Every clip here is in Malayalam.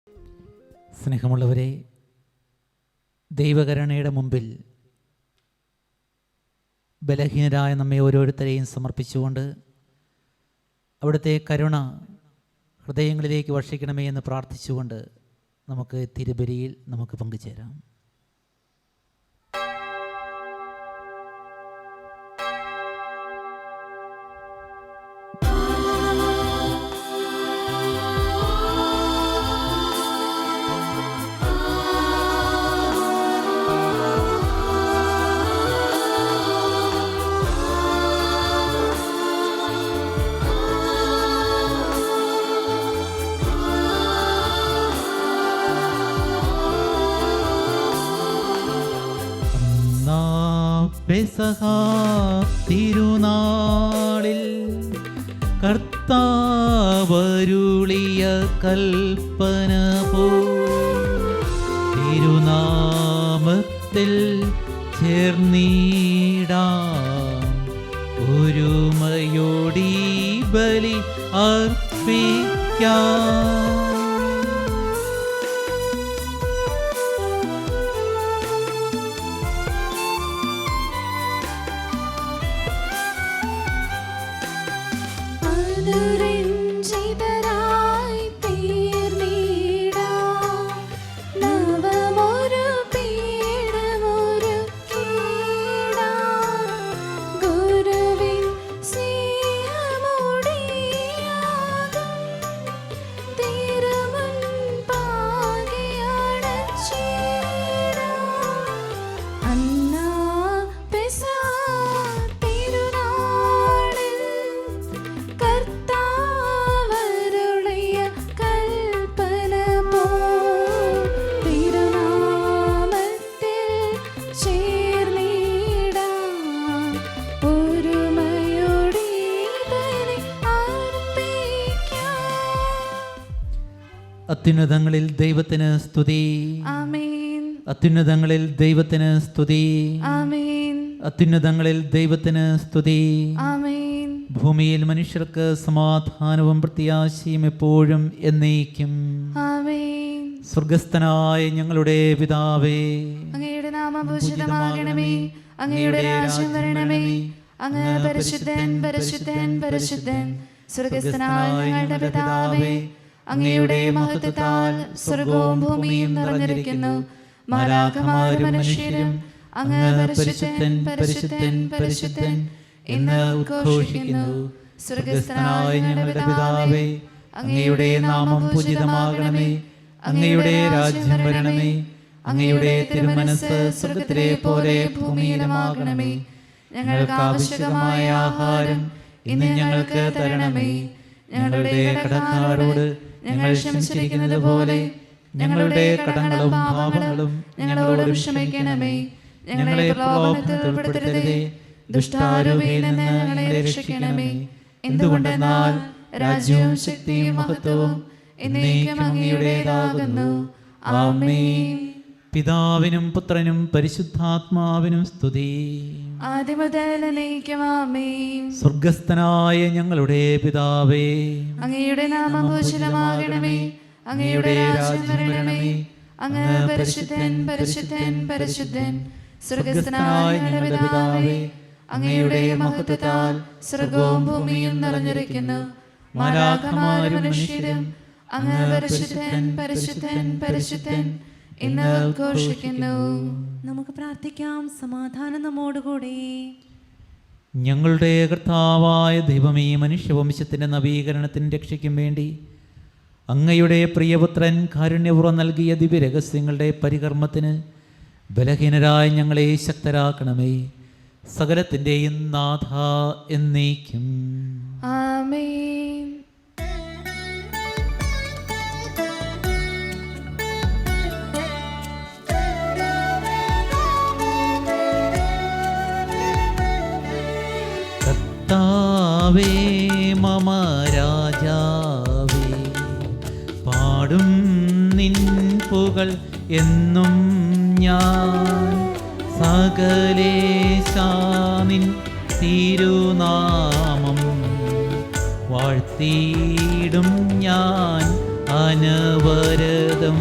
സ്നേഹമുള്ളവരെ, ദൈവകരുണയുടെ മുമ്പിൽ ബലഹീനരായ നമ്മെ ഓരോരുത്തരെയും സമർപ്പിച്ചുകൊണ്ട് അവിടുത്തെ കരുണ ഹൃദയങ്ങളിലേക്ക് വർഷിക്കണമേ എന്ന് പ്രാർത്ഥിച്ചുകൊണ്ട് നമുക്ക് തിരുബലിയിൽ നമുക്ക് പങ്കുചേരാം. പെസഹ തിരുനാളിൽ കർത്താവരുളിയ കൽപ്പന പോ തിരുനാമത്തിൽ ചേർന്നിടാം, ഒരുമയോടി ബലി അർപ്പിക്കാം. അത്യുന്നതങ്ങളിൽ ദൈവത്തിന് സ്തുതി. ആമേൻ. അത്യുന്നതങ്ങളിൽ ദൈവത്തിന് സ്തുതി. ആമേൻ. അത്യുന്നതങ്ങളിൽ ദൈവത്തിന് സ്തുതി. ആമേൻ. ഭൂമിയിൽ മനുഷ്യർക്ക് സമാധാനവും പ്രത്യാശയും എപ്പോഴും എന്നേക്കും. ആമേൻ. സ്വർഗസ്ഥനായ ഞങ്ങളുടെ പിതാവേ, അങ്ങയുടെ നാമം പൂജിതമാകണമേ, അങ്ങയുടെ രാജ്യം വരണമേ, അങ്ങ് പരിശുദ്ധൻ പരിശുദ്ധൻ പരിശുദ്ധൻ. സ്വർഗസ്ഥനായ ഞങ്ങളുടെ പിതാവേ, അങ്ങയുടെ മഹത്വത്താൽ സ്വർഗവും ഭൂമിയും നിറഞ്ഞിരിക്കുന്നു. മാലാഖമാരും മനുഷ്യരും അങ്ങ് പരിശുദ്ധൻ പരിശുദ്ധൻ പരിശുദ്ധൻ എന്ന് ഉദ്ഘോഷിക്കുന്നു. സ്വർഗസ്ഥനായ ഞങ്ങളുടെ പിതാവേ, അങ്ങയുടെ നാമം പൂജിതമാകണമേ, അങ്ങയുടെ രാജ്യം വരണമേ, അങ്ങയുടെ തിരുമനസ്സ് സ്വർഗത്തിലെ പോലെ ഭൂമിയിലുമാകണമേ. ഞങ്ങൾക്ക് ആവശ്യമായ ആഹാരം ഇന്ന് ഞങ്ങൾക്ക് തരണമേ. ഞങ്ങളുടെ കടക്കാരോട് ഞങ്ങൾ ക്ഷമിച്ചിരിക്കുന്നത് പോലെ ഞങ്ങളുടെ കടങ്ങളും പാപങ്ങളും ഞങ്ങളോട് ക്ഷമിക്കണമേ. ഞങ്ങളെ പ്രലോഭനത്തിൽ ഉൾപ്പെടുത്തരുതേ, ദുഷ്ടാരൂപിയിൽ നിന്ന് ഞങ്ങളെ രക്ഷിക്കണമേ. എന്തുകൊണ്ടെന്നാൽ രാജ്യവും ശക്തിയും മഹത്വവും എന്നേക്കും അങ്ങയുടേതാകുന്നു. ആമേൻ. പിതാവിനും പുത്രനും പരിശുദ്ധാത്മാവിനും സ്തുതി. ആദ്യം മുതൽ എന്നേക്കും ആമേൻ. സ്വർഗസ്ഥനായ ഞങ്ങളുടെ പിതാവേ, അങ്ങയുടെ നാമം പൂജിതമാകണമേ, അങ്ങയുടെ രാജ്യം വരണമേ, അങ്ങ് പരിശുദ്ധൻ പരിശുദ്ധൻ പരിശുദ്ധൻ. സ്വർഗസ്ഥനായ ഞങ്ങളുടെ പിതാവേ, അങ്ങയുടെ മഹത്വത്താൽ സ്വർഗവും ഭൂമിയും നിറഞ്ഞിരിക്കുന്നു. മാലാഖമാരും മനുഷ്യരും അങ്ങ് പരിശുദ്ധൻ പരിശുദ്ധൻ പരിശുദ്ധൻ എന്ന് ഉദ്ഘോഷിക്കുന്നു. നമുക്ക് പ്രാർത്ഥിക്കാം. സമാധാനം നമ്മോടുകൂടെ. ഞങ്ങളുടെ കർത്താവായ ദൈവമേ, മനുഷ്യവംശത്തിൻ്റെ നവീകരണത്തിനും രക്ഷയ്ക്കും വേണ്ടി അങ്ങയുടെ പ്രിയപുത്രൻ കാരുണ്യപൂർവ്വം നൽകിയ ദിവ്യരഹസ്യങ്ങളുടെ പരികർമ്മത്തിന് ബലഹീനരായ ഞങ്ങളെ ശക്തരാക്കണമേ. സകലത്തിൻ്റെയും നാഥ എന്നേക്കും. ആമേൻ. കർത്താവേ മമ രാജാവേ, പാടും നിൻ പുകൾ എന്നും ഞാൻ. സകലേശാനിൻ തിരുനാമം വാഴ്ത്തിയിടും ഞാൻ അനവരതം.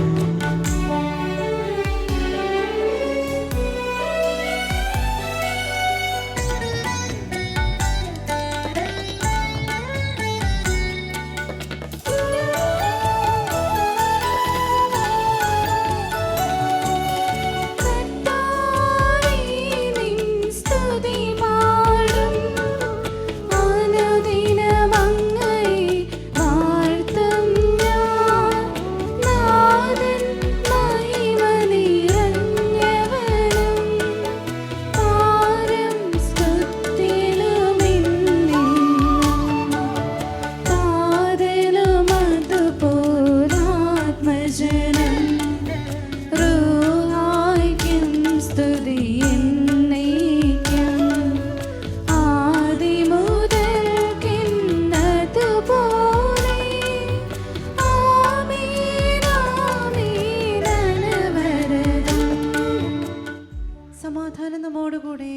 സമാധാനം നമ്മോടുകൂടെ.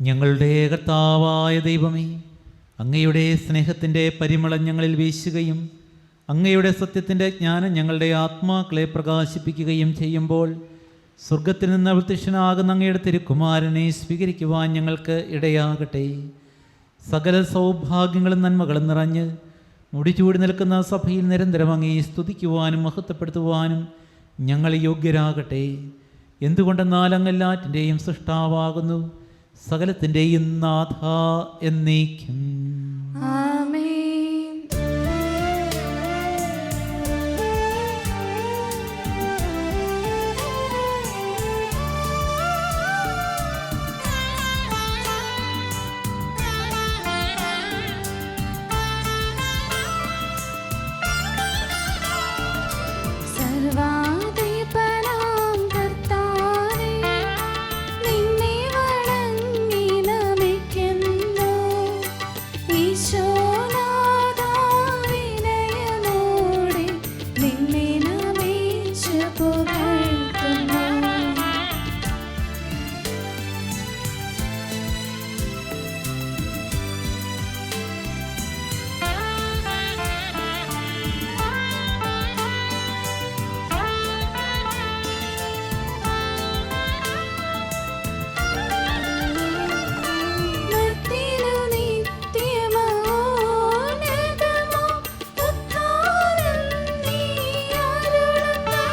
ഞങ്ങളുടെ കർത്താവായ ദൈവമേ, അങ്ങയുടെ സ്നേഹത്തിൻ്റെ പരിമളം ഞങ്ങളിൽ വീശുകയും അങ്ങയുടെ സത്യത്തിൻ്റെ ജ്ഞാനം ഞങ്ങളുടെ ആത്മാക്കളെ പ്രകാശിപ്പിക്കുകയും ചെയ്യുമ്പോൾ സ്വർഗത്തിൽ നിന്ന് പ്രത്യക്ഷനാകുന്ന അങ്ങയുടെ തിരുക്കുമാരനെ സ്വീകരിക്കുവാൻ ഞങ്ങൾക്ക് ഇടയാകട്ടെ. സകല സൗഭാഗ്യങ്ങളും നന്മകളും നിറഞ്ഞ് മുടിചൂടി നിൽക്കുന്ന സഭയിൽ നിരന്തരം അങ്ങയെ സ്തുതിക്കുവാനും മഹത്വപ്പെടുത്തുവാനും ഞങ്ങൾ യോഗ്യരാകട്ടെ. എന്തുകൊണ്ടെന്നാൽ അങ്ങെല്ലാറ്റിൻ്റെയും സൃഷ്ടാവാകുന്നു, സകലത്തിൻ്റെയും നാഥ എന്നേക്കും. ആമേൻ. സർവാധിപനാം കർത്താവേ, നിന്നെ വണങ്ങി നമിക്കുന്നു. ഈശോനാഥാ, വിനയമോടെ നിന്നെ നമിച്ചു പുകഴ്ത്തുന്നു. മർത്യനു നിത്യമോന്നതമോ ഉദ്ധാനം നീ അരുളുന്നു.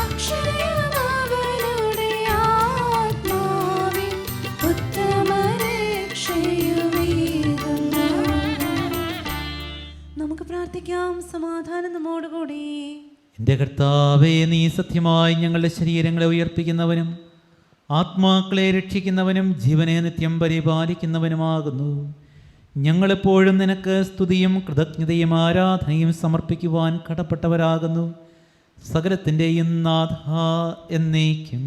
അക്ഷയമവനുടെ ആത്മാവിൽ ഉത്തമരക്ഷയുമേകുന്നു. നമുക്ക് പ്രാർത്ഥിക്കാം. സമാധാനം നമ്മോടുകൂടി. എൻ്റെ കർത്താവേ, നീ സത്യമായി ഞങ്ങളുടെ ശരീരങ്ങളെ ഉയർപ്പിക്കുന്നവനും ആത്മാക്കളെ രക്ഷിക്കുന്നവനും ജീവനെ നിത്യം പരിപാലിക്കുന്നവനുമാകുന്നു. ഞങ്ങളെപ്പോഴും നിനക്ക് സ്തുതിയും കൃതജ്ഞതയും ആരാധനയും സമർപ്പിക്കുവാൻ കടപ്പെട്ടവരാകുന്നു. സകലത്തിൻ്റെയും നാഥ എന്നേക്കും.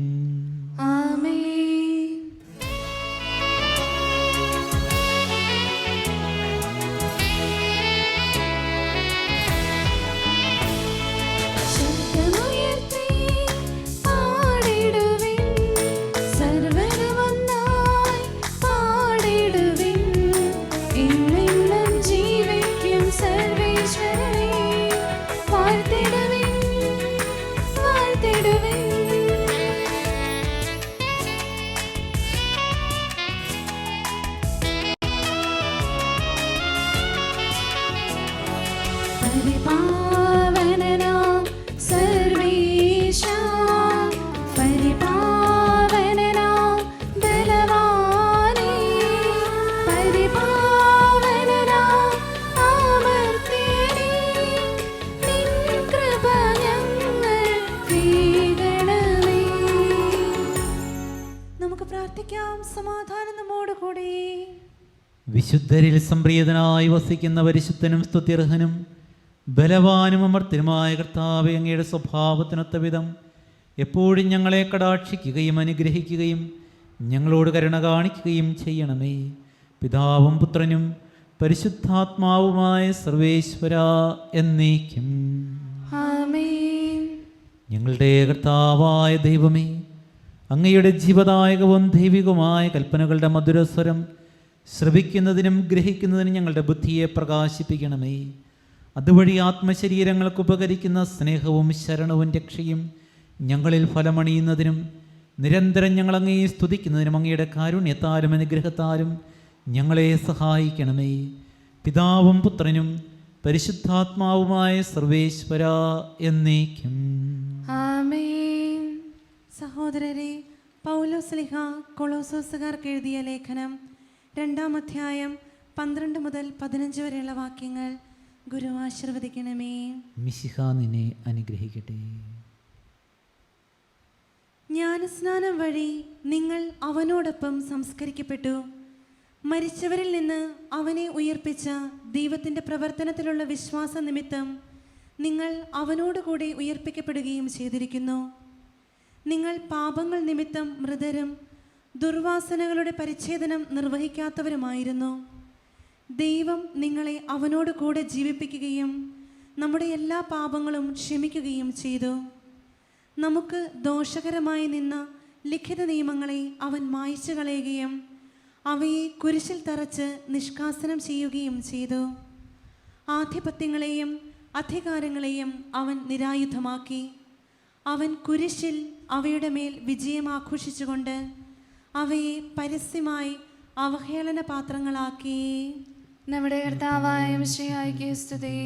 ആമേൻ. ശബ്ദമുയർത്തി പാടിടുവിൻ, സർവ്വരുമൊന്നായി പാടിടുവിൻ. എന്നെന്നും ജീവിക്കും സർവ്വേശ്വരനെ വാഴ്ത്തിടുവിൻ, വാഴ്ത്തിടുവിൻ. പരിപാവനനാം സർവേശാ, പരിപാവനനാം ബലവാനേ, പരിപാവനനാം അമർത്യനേ, നിൻ കൃപ ഞങ്ങൾ കേൾക്കണമേ. നമുക്ക് പ്രാർത്ഥിക്കാം. സമാധാനം നമ്മോടുകൂടി. വിശുദ്ധരിൽ സംപ്രീതനായി വസിക്കുന്ന പരിശുദ്ധനും സ്തുത്യർഹനും ബലവാനും അമർത്യനുമായ കർത്താവേ, അങ്ങയുടെ സ്വഭാവത്തിനൊത്ത വിധം എപ്പോഴും ഞങ്ങളെ കടാക്ഷിക്കുകയും അനുഗ്രഹിക്കുകയും ഞങ്ങളോട് കരുണ കാണിക്കുകയും ചെയ്യണമേ. പിതാവും പുത്രനും പരിശുദ്ധാത്മാവുമായ സർവേശ്വര എന്നേക്കും. ആമേൻ. ഞങ്ങളുടെ കർത്താവായ ദൈവമേ, അങ്ങയുടെ ജീവദായകവും ദൈവികവുമായ കൽപ്പനകളുടെ മധുരസ്വരം ശ്രവിക്കുന്നതിനും ഗ്രഹിക്കുന്നതിനും ഞങ്ങളുടെ ബുദ്ധിയെ പ്രകാശിപ്പിക്കണമേ. അതുവഴി ആത്മശരീരങ്ങൾക്ക് ഉപകരിക്കുന്ന സ്നേഹവും ശരണവും രക്ഷയും ഞങ്ങളിൽ ഫലമണിയുന്നതിനും നിരന്തരം ഞങ്ങൾ അങ്ങയെ സ്തുതിക്കുന്നതിനും അങ്ങയുടെ കാരുണ്യത്താലും അനുഗ്രഹത്താലും ഞങ്ങളെ സഹായിക്കണമേ. പിതാവും പുത്രനും പരിശുദ്ധാത്മാവുമായ സർവേശ്വര എന്നേക്കും. ആമേൻ. സഹോദരരെ, പൗലോസ്ലീഹ കൊളോസോസുകാർക്ക് എഴുതിയ ലേഖനം 2-ാം അധ്യായം 12 മുതൽ 15 വരെയുള്ള വാക്യങ്ങൾ ഗുരു ആശീർവദിക്കണമേ. മിശിഹ നിന്നെ അനുഗ്രഹിക്കട്ടെ. ജ്ഞാനസ്നാനം വഴി നിങ്ങൾ അവനോടൊപ്പം സംസ്കരിക്കപ്പെട്ടു. മരിച്ചവരിൽ നിന്ന് അവനെ ഉയർപ്പിച്ച ദൈവത്തിൻ്റെ പ്രവർത്തനത്തിലുള്ള വിശ്വാസ നിമിത്തം നിങ്ങൾ അവനോടുകൂടി ഉയർപ്പിക്കപ്പെടുകയും ചെയ്തിരിക്കുന്നു. നിങ്ങൾ പാപങ്ങൾ നിമിത്തം മൃതരും ദുർവാസനകളുടെ പരിച്ഛേദനം നിർവഹിക്കാത്തവരുമായിരുന്നു. ദൈവം നിങ്ങളെ അവനോട് കൂടെ ജീവിപ്പിക്കുകയും നമ്മുടെ എല്ലാ പാപങ്ങളും ക്ഷമിക്കുകയും ചെയ്തു. നമുക്ക് ദോഷകരമായി നിന്ന ലിഖിത നിയമങ്ങളെ അവൻ മായ്ച്ചു കളയുകയും അവയെ കുരിശിൽ തറച്ച് നിഷ്കാസനം ചെയ്യുകയും ചെയ്തു. ആധിപത്യങ്ങളെയും അധികാരങ്ങളെയും അവൻ നിരായുധമാക്കി. അവൻ കുരിശിൽ അവയുടെ മേൽ വിജയം ആഘോഷിച്ചുകൊണ്ട് അവയെ പരസ്യമായി അവഹേളന പാത്രങ്ങളാക്കി. നമ്മുടെ കർത്താവായ മിശിഹായ്ക്ക് സ്തുതി.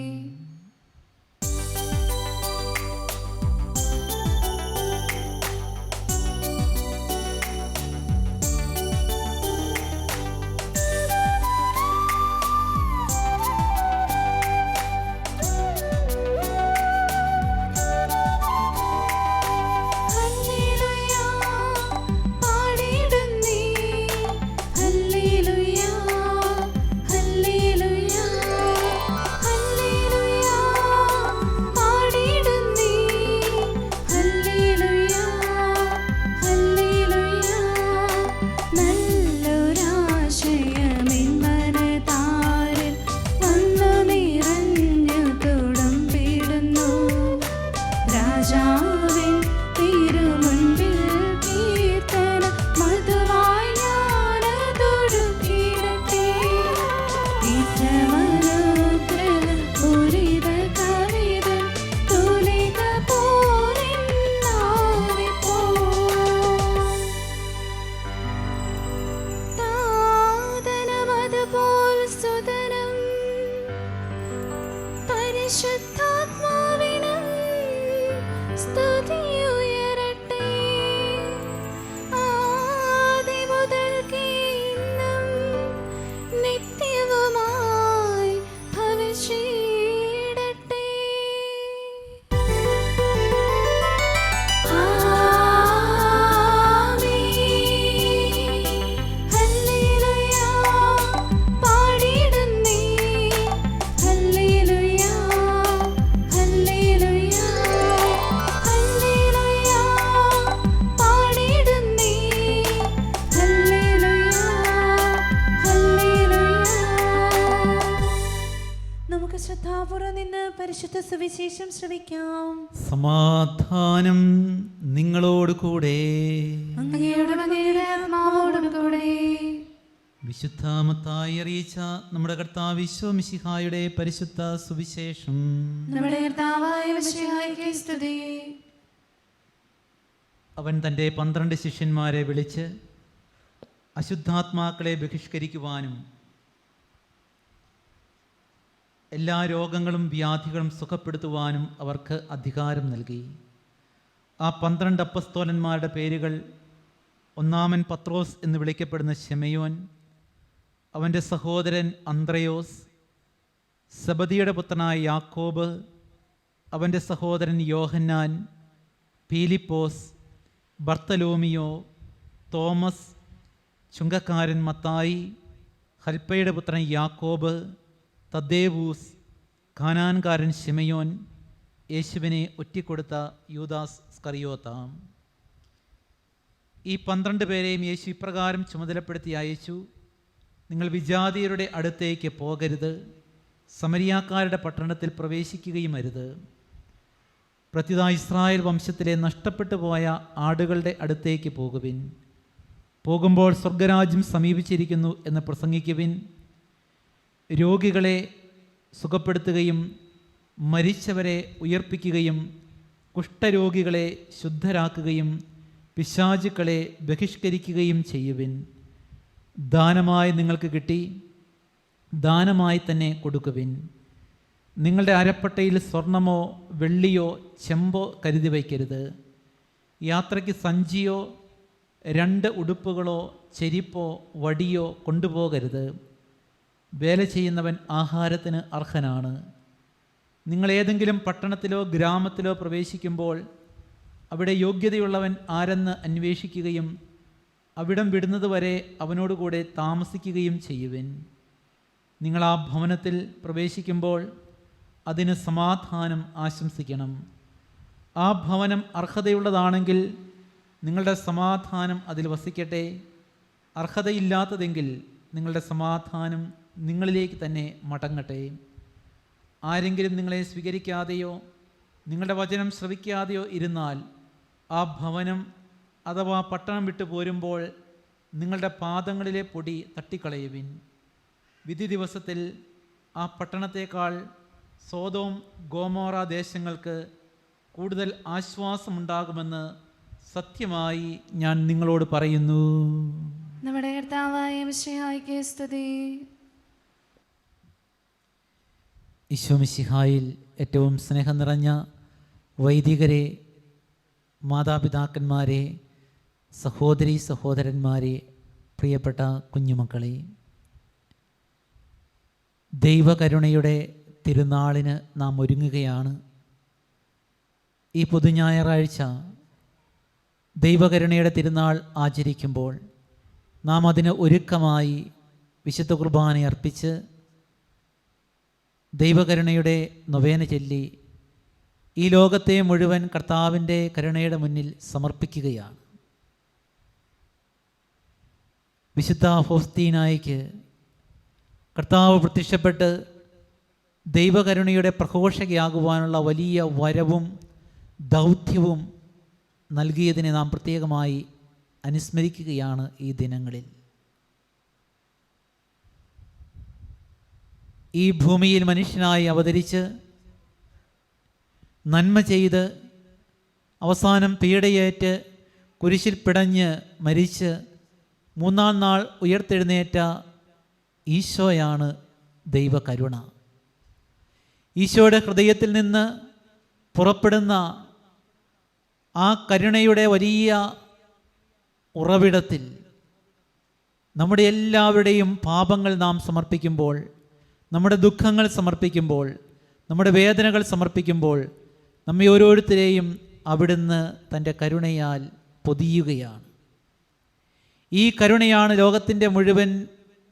പരിശുദ്ധാത്മാവിനും സ്തുതിയുയരട്ടെ. ആദിമുതൽക്കേ ഇന്നും നിത്യവുമായി ഭവിച്ചിടട്ടെ. നമുക്ക് ശ്രദ്ധാപൂർവം നിന്ന് പരിശുദ്ധ സുവിശേഷം ശ്രവിക്കാം. സമാധാനം നിങ്ങളോട് കൂടെ. അങ്ങയോടും അങ്ങയുടെ ആത്മാവോടും കൂടെ. വിശുദ്ധ മത്തായി അറിയിച്ച നമ്മുടെ കർത്താവ് ഈശോ മിശിഹായുടെ പരിശുദ്ധ സുവിശേഷം. നമ്മുടെ കർത്താവായ മിശിഹായ്ക്ക് സ്തുതി. അവൻ തൻ്റെ 12 ശിഷ്യന്മാരെ വിളിച്ച് അശുദ്ധാത്മാക്കളെ ബഹിഷ്കരിക്കുവാനും എല്ലാ രോഗങ്ങളും വ്യാധികളും സുഖപ്പെടുത്തുവാനും അവർക്ക് അധികാരം നൽകി. ആ 12 അപ്പസ്തോലന്മാരുടെ പേരുകൾ: ഒന്നാമൻ പത്രോസ് എന്ന് വിളിക്കപ്പെടുന്ന ശെമയോൻ, അവൻ്റെ സഹോദരൻ അന്ത്രയോസ്, സെബദിയുടെ പുത്രനായ യാക്കോബ്, അവൻ്റെ സഹോദരൻ യോഹന്നാൻ, പീലിപ്പോസ്, ബർത്തലോമിയോ, തോമസ്, ചുങ്കക്കാരൻ മത്തായി, ഹൽപ്പയുടെ പുത്രൻ യാക്കോബ്, തദ്ദേവൂസ്, കാനാൻകാരൻ ശിമയോൻ, യേശുവിനെ ഒറ്റിക്കൊടുത്ത യൂദാസ് സ്കറിയോത്താം. ഈ 12 പേരെയും യേശു ഇപ്രകാരം ചുമതലപ്പെടുത്തി അയച്ചു: നിങ്ങൾ വിജാതിയരുടെ അടുത്തേക്ക് പോകരുത്, സമരിയാക്കാരുടെ പട്ടണത്തിൽ പ്രവേശിക്കുകയും അരുത്. പ്രത്യുത ഇസ്രായേൽ വംശത്തിലെ നഷ്ടപ്പെട്ടു പോയ ആടുകളുടെ അടുത്തേക്ക് പോകുവിൻ. പോകുമ്പോൾ സ്വർഗരാജ്യം സമീപിച്ചിരിക്കുന്നു എന്ന് പ്രസംഗിക്കുവിൻ. രോഗികളെ സുഖപ്പെടുത്തുകയും മരിച്ചവരെ ഉയർപ്പിക്കുകയും കുഷ്ഠരോഗികളെ ശുദ്ധരാക്കുകയും പിശാചുക്കളെ ബഹിഷ്കരിക്കുകയും ചെയ്യുവിൻ. ദാനമായി നിങ്ങൾക്ക് കിട്ടി, ദാനമായി തന്നെ കൊടുക്കുവിൻ. നിങ്ങളുടെ അരപ്പട്ടയിൽ സ്വർണമോ വെള്ളിയോ ചെമ്പോ കരുതി വയ്ക്കരുത്. യാത്രയ്ക്ക് സഞ്ചിയോ 2 ഉടുപ്പുകളോ ചെരിപ്പോ വടിയോ കൊണ്ടുപോകരുത്. വേല ചെയ്യുന്നവൻ ആഹാരത്തിന് അർഹനാണ്. നിങ്ങൾ ഏതെങ്കിലും പട്ടണത്തിലോ ഗ്രാമത്തിലോ പ്രവേശിക്കുമ്പോൾ അവിടെ യോഗ്യതയുള്ളവൻ ആരെന്ന് അന്വേഷിക്കുകയും അവിടം വിടുന്നതുവരെ അവനോടുകൂടെ താമസിക്കുകയും ചെയ്യുവിൻ. നിങ്ങൾ ആ ഭവനത്തിൽ പ്രവേശിക്കുമ്പോൾ അതിന് സമാധാനം ആശംസിക്കണം. ആ ഭവനം അർഹതയുള്ളതാണെങ്കിൽ നിങ്ങളുടെ സമാധാനം അതിൽ വസിക്കട്ടെ. അർഹതയില്ലാത്തതെങ്കിൽ നിങ്ങളുടെ സമാധാനം നിങ്ങളിലേക്ക് തന്നെ മടങ്ങട്ടെ. ആരെങ്കിലും നിങ്ങളെ സ്വീകരിക്കാതെയോ നിങ്ങളുടെ വചനം ശ്രവിക്കാതെയോ ഇരുന്നാൽ ആ ഭവനം അഥവാ പട്ടണം വിട്ടു പോരുമ്പോൾ നിങ്ങളുടെ പാദങ്ങളിലെ പൊടി തട്ടിക്കളയുവിൻ. വിധി ദിവസത്തിൽ ആ പട്ടണത്തേക്കാൾ സോദോം ഗോമോറ ദേശങ്ങൾക്ക് കൂടുതൽ ആശ്വാസമുണ്ടാകുമെന്ന് സത്യമായി ഞാൻ നിങ്ങളോട് പറയുന്നു. നമ്മുടെ കർത്താവായ മിശിഹായ്ക്ക് സ്തുതി. ഈശോ മിശിഹായിൽ ഏറ്റവും സ്നേഹം നിറഞ്ഞ വൈദികരെ, മാതാപിതാക്കന്മാരെ, സഹോദരീ സഹോദരന്മാരെ, പ്രിയപ്പെട്ട കുഞ്ഞുമക്കളെ, ദൈവകരുണയുടെ തിരുനാളിന് നാം ഒരുങ്ങുകയാണ്. ഈ പൊതുഞായറാഴ്ച ദൈവകരുണയുടെ തിരുനാൾ ആചരിക്കുമ്പോൾ നാം അതിന് ഒരുക്കമായി വിശുദ്ധ കുർബാന അർപ്പിച്ച് ദൈവകരുണയുടെ നൊവേന ചൊല്ലി ഈ ലോകത്തെ മുഴുവൻ കർത്താവിൻ്റെ കരുണയുടെ മുന്നിൽ സമർപ്പിക്കുകയാണ്. വിശുദ്ധ ഫൗസ്തീനായിക്ക് കർത്താവ് പ്രത്യക്ഷപ്പെട്ട് ദൈവകരുണയുടെ പ്രഘോഷകയാകുവാനുള്ള വലിയ വരവും ദൗത്യവും നൽകിയതിനെ നാം പ്രത്യേകമായി അനുസ്മരിക്കുകയാണ് ഈ ദിനങ്ങളിൽ. ഈ ഭൂമിയിൽ മനുഷ്യനായി അവതരിച്ച് നന്മ ചെയ്ത് അവസാനം പീഡയേറ്റ് കുരിശിൽ പിടഞ്ഞ് മരിച്ച് 3-ാം നാൾ ഉയർത്തെഴുന്നേറ്റ ഈശോയാണ് ദൈവകരുണ. ഈശോയുടെ ഹൃദയത്തിൽ നിന്ന് പുറപ്പെടുന്ന ആ കരുണയുടെ വലിയ ഉറവിടത്തിൽ നമ്മുടെ എല്ലാവരുടെയും പാപങ്ങൾ നാം സമർപ്പിക്കുമ്പോൾ, നമ്മുടെ ദുഃഖങ്ങൾ സമർപ്പിക്കുമ്പോൾ, നമ്മുടെ വേദനകൾ സമർപ്പിക്കുമ്പോൾ നമ്മെ ഓരോരുത്തരെയും അവിടുന്ന് തൻ്റെ കരുണയാൽ പൊതിയുകയാണ്. ഈ കരുണയാണ് ലോകത്തിൻ്റെ മുഴുവൻ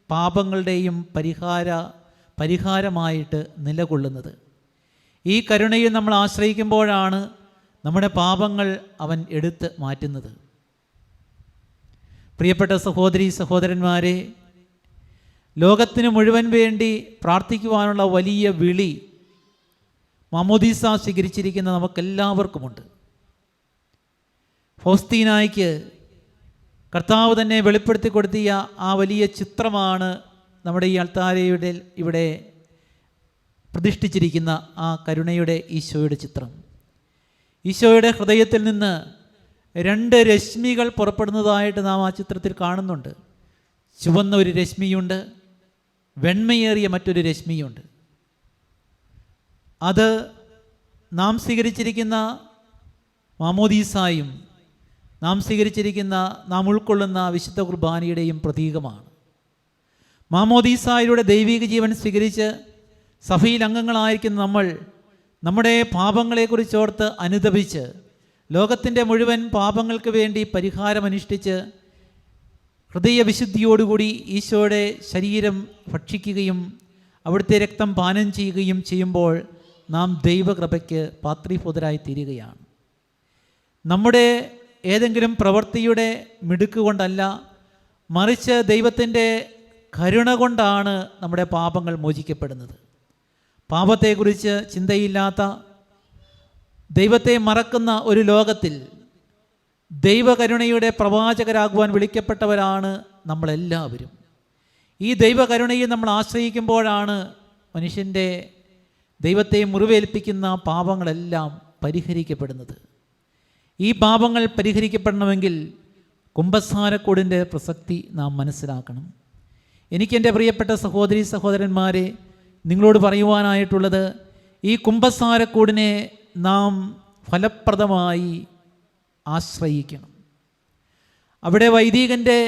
പാപങ്ങളുടെയും പരിഹാരമായിട്ട് നിലകൊള്ളുന്നത്. ഈ കരുണയിൽ നമ്മൾ ആശ്രയിക്കുമ്പോഴാണ് നമ്മുടെ പാപങ്ങൾ അവൻ എടുത്ത് മാറ്റുന്നത്. പ്രിയപ്പെട്ട സഹോദരീ സഹോദരന്മാരെ, ലോകത്തിന് മുഴുവൻ വേണ്ടി പ്രാർത്ഥിക്കുവാനുള്ള വലിയ വിളി മാമോദീസ സ്വീകരിച്ചിരിക്കുന്ന നമുക്കെല്ലാവർക്കുമുണ്ട്. ഫൗസ്തീനായിക്ക് കർത്താവ് തന്നെ വെളിപ്പെടുത്തി കൊടുത്തിയ ആ വലിയ ചിത്രമാണ് നമ്മുടെ ഈ അൾത്താരയുടെ ഇവിടെ പ്രതിഷ്ഠിച്ചിരിക്കുന്ന ആ കരുണയുടെ ഈശോയുടെ ചിത്രം. ഈശോയുടെ ഹൃദയത്തിൽ നിന്ന് 2 രശ്മികൾ പുറപ്പെടുന്നതായിട്ട് നാം ആ ചിത്രത്തിൽ കാണുന്നുണ്ട്. ചുവന്ന ഒരു രശ്മിയുണ്ട്, വെണ്മയേറിയ മറ്റൊരു രശ്മിയുണ്ട്. അത് നാം സ്വീകരിച്ചിരിക്കുന്ന മാമോദീസായും നാം ഉൾക്കൊള്ളുന്ന വിശുദ്ധ കുർബാനയുടെയും പ്രതീകമാണ്. മാമോദീസായിലൂടെ ദൈവിക ജീവൻ സ്വീകരിച്ച് സഭയിൽ അംഗങ്ങളായിരിക്കുന്ന നമ്മൾ നമ്മുടെ പാപങ്ങളെക്കുറിച്ചോർത്ത് അനുതപിച്ച് ലോകത്തിൻ്റെ മുഴുവൻ പാപങ്ങൾക്ക് വേണ്ടി പരിഹാരമനുഷ്ഠിച്ച് ഹൃദയവിശുദ്ധിയോടുകൂടി ഈശോയുടെ ശരീരം ഭക്ഷിക്കുകയും അവിടുത്തെ രക്തം പാനം ചെയ്യുകയും ചെയ്യുമ്പോൾ നാം ദൈവകൃപയ്ക്ക് പാത്രീഭൂതരായി തീരുകയാണ്. നമ്മുടെ ഏതെങ്കിലും പ്രവൃത്തിയുടെ മിടുക്ക് കൊണ്ടല്ല, മറിച്ച് ദൈവത്തിൻ്റെ കരുണ കൊണ്ടാണ് നമ്മുടെ പാപങ്ങൾ മോചിക്കപ്പെടുന്നത്. പാപത്തെക്കുറിച്ച് ചിന്തയില്ലാത്ത, ദൈവത്തെ മറക്കുന്ന ഒരു ലോകത്തിൽ ദൈവകരുണയുടെ പ്രവാചകരാകുവാൻ വിളിക്കപ്പെട്ടവരാണ് നമ്മളെല്ലാവരും. ഈ ദൈവകരുണയെ നമ്മൾ ആശ്രയിക്കുമ്പോഴാണ് മനുഷ്യൻ്റെ ദൈവത്തെ മുറിവേൽപ്പിക്കുന്ന പാപങ്ങളെല്ലാം പരിഹരിക്കപ്പെടുന്നത്. ഈ പാപങ്ങൾ പരിഹരിക്കപ്പെടണമെങ്കിൽ കുമ്പസാരക്കൂടിൻ്റെ പ്രസക്തി നാം മനസ്സിലാക്കണം. എനിക്കെൻ്റെ പ്രിയപ്പെട്ട സഹോദരീ സഹോദരന്മാരെ നിങ്ങളോട് പറയുവാനായിട്ടുള്ളത്, ഈ കുമ്പസാരക്കൂടിനെ നാം ഫലപ്രദമായി ആശ്രയിക്കണം. അവിടെ വൈദികൻ്റെ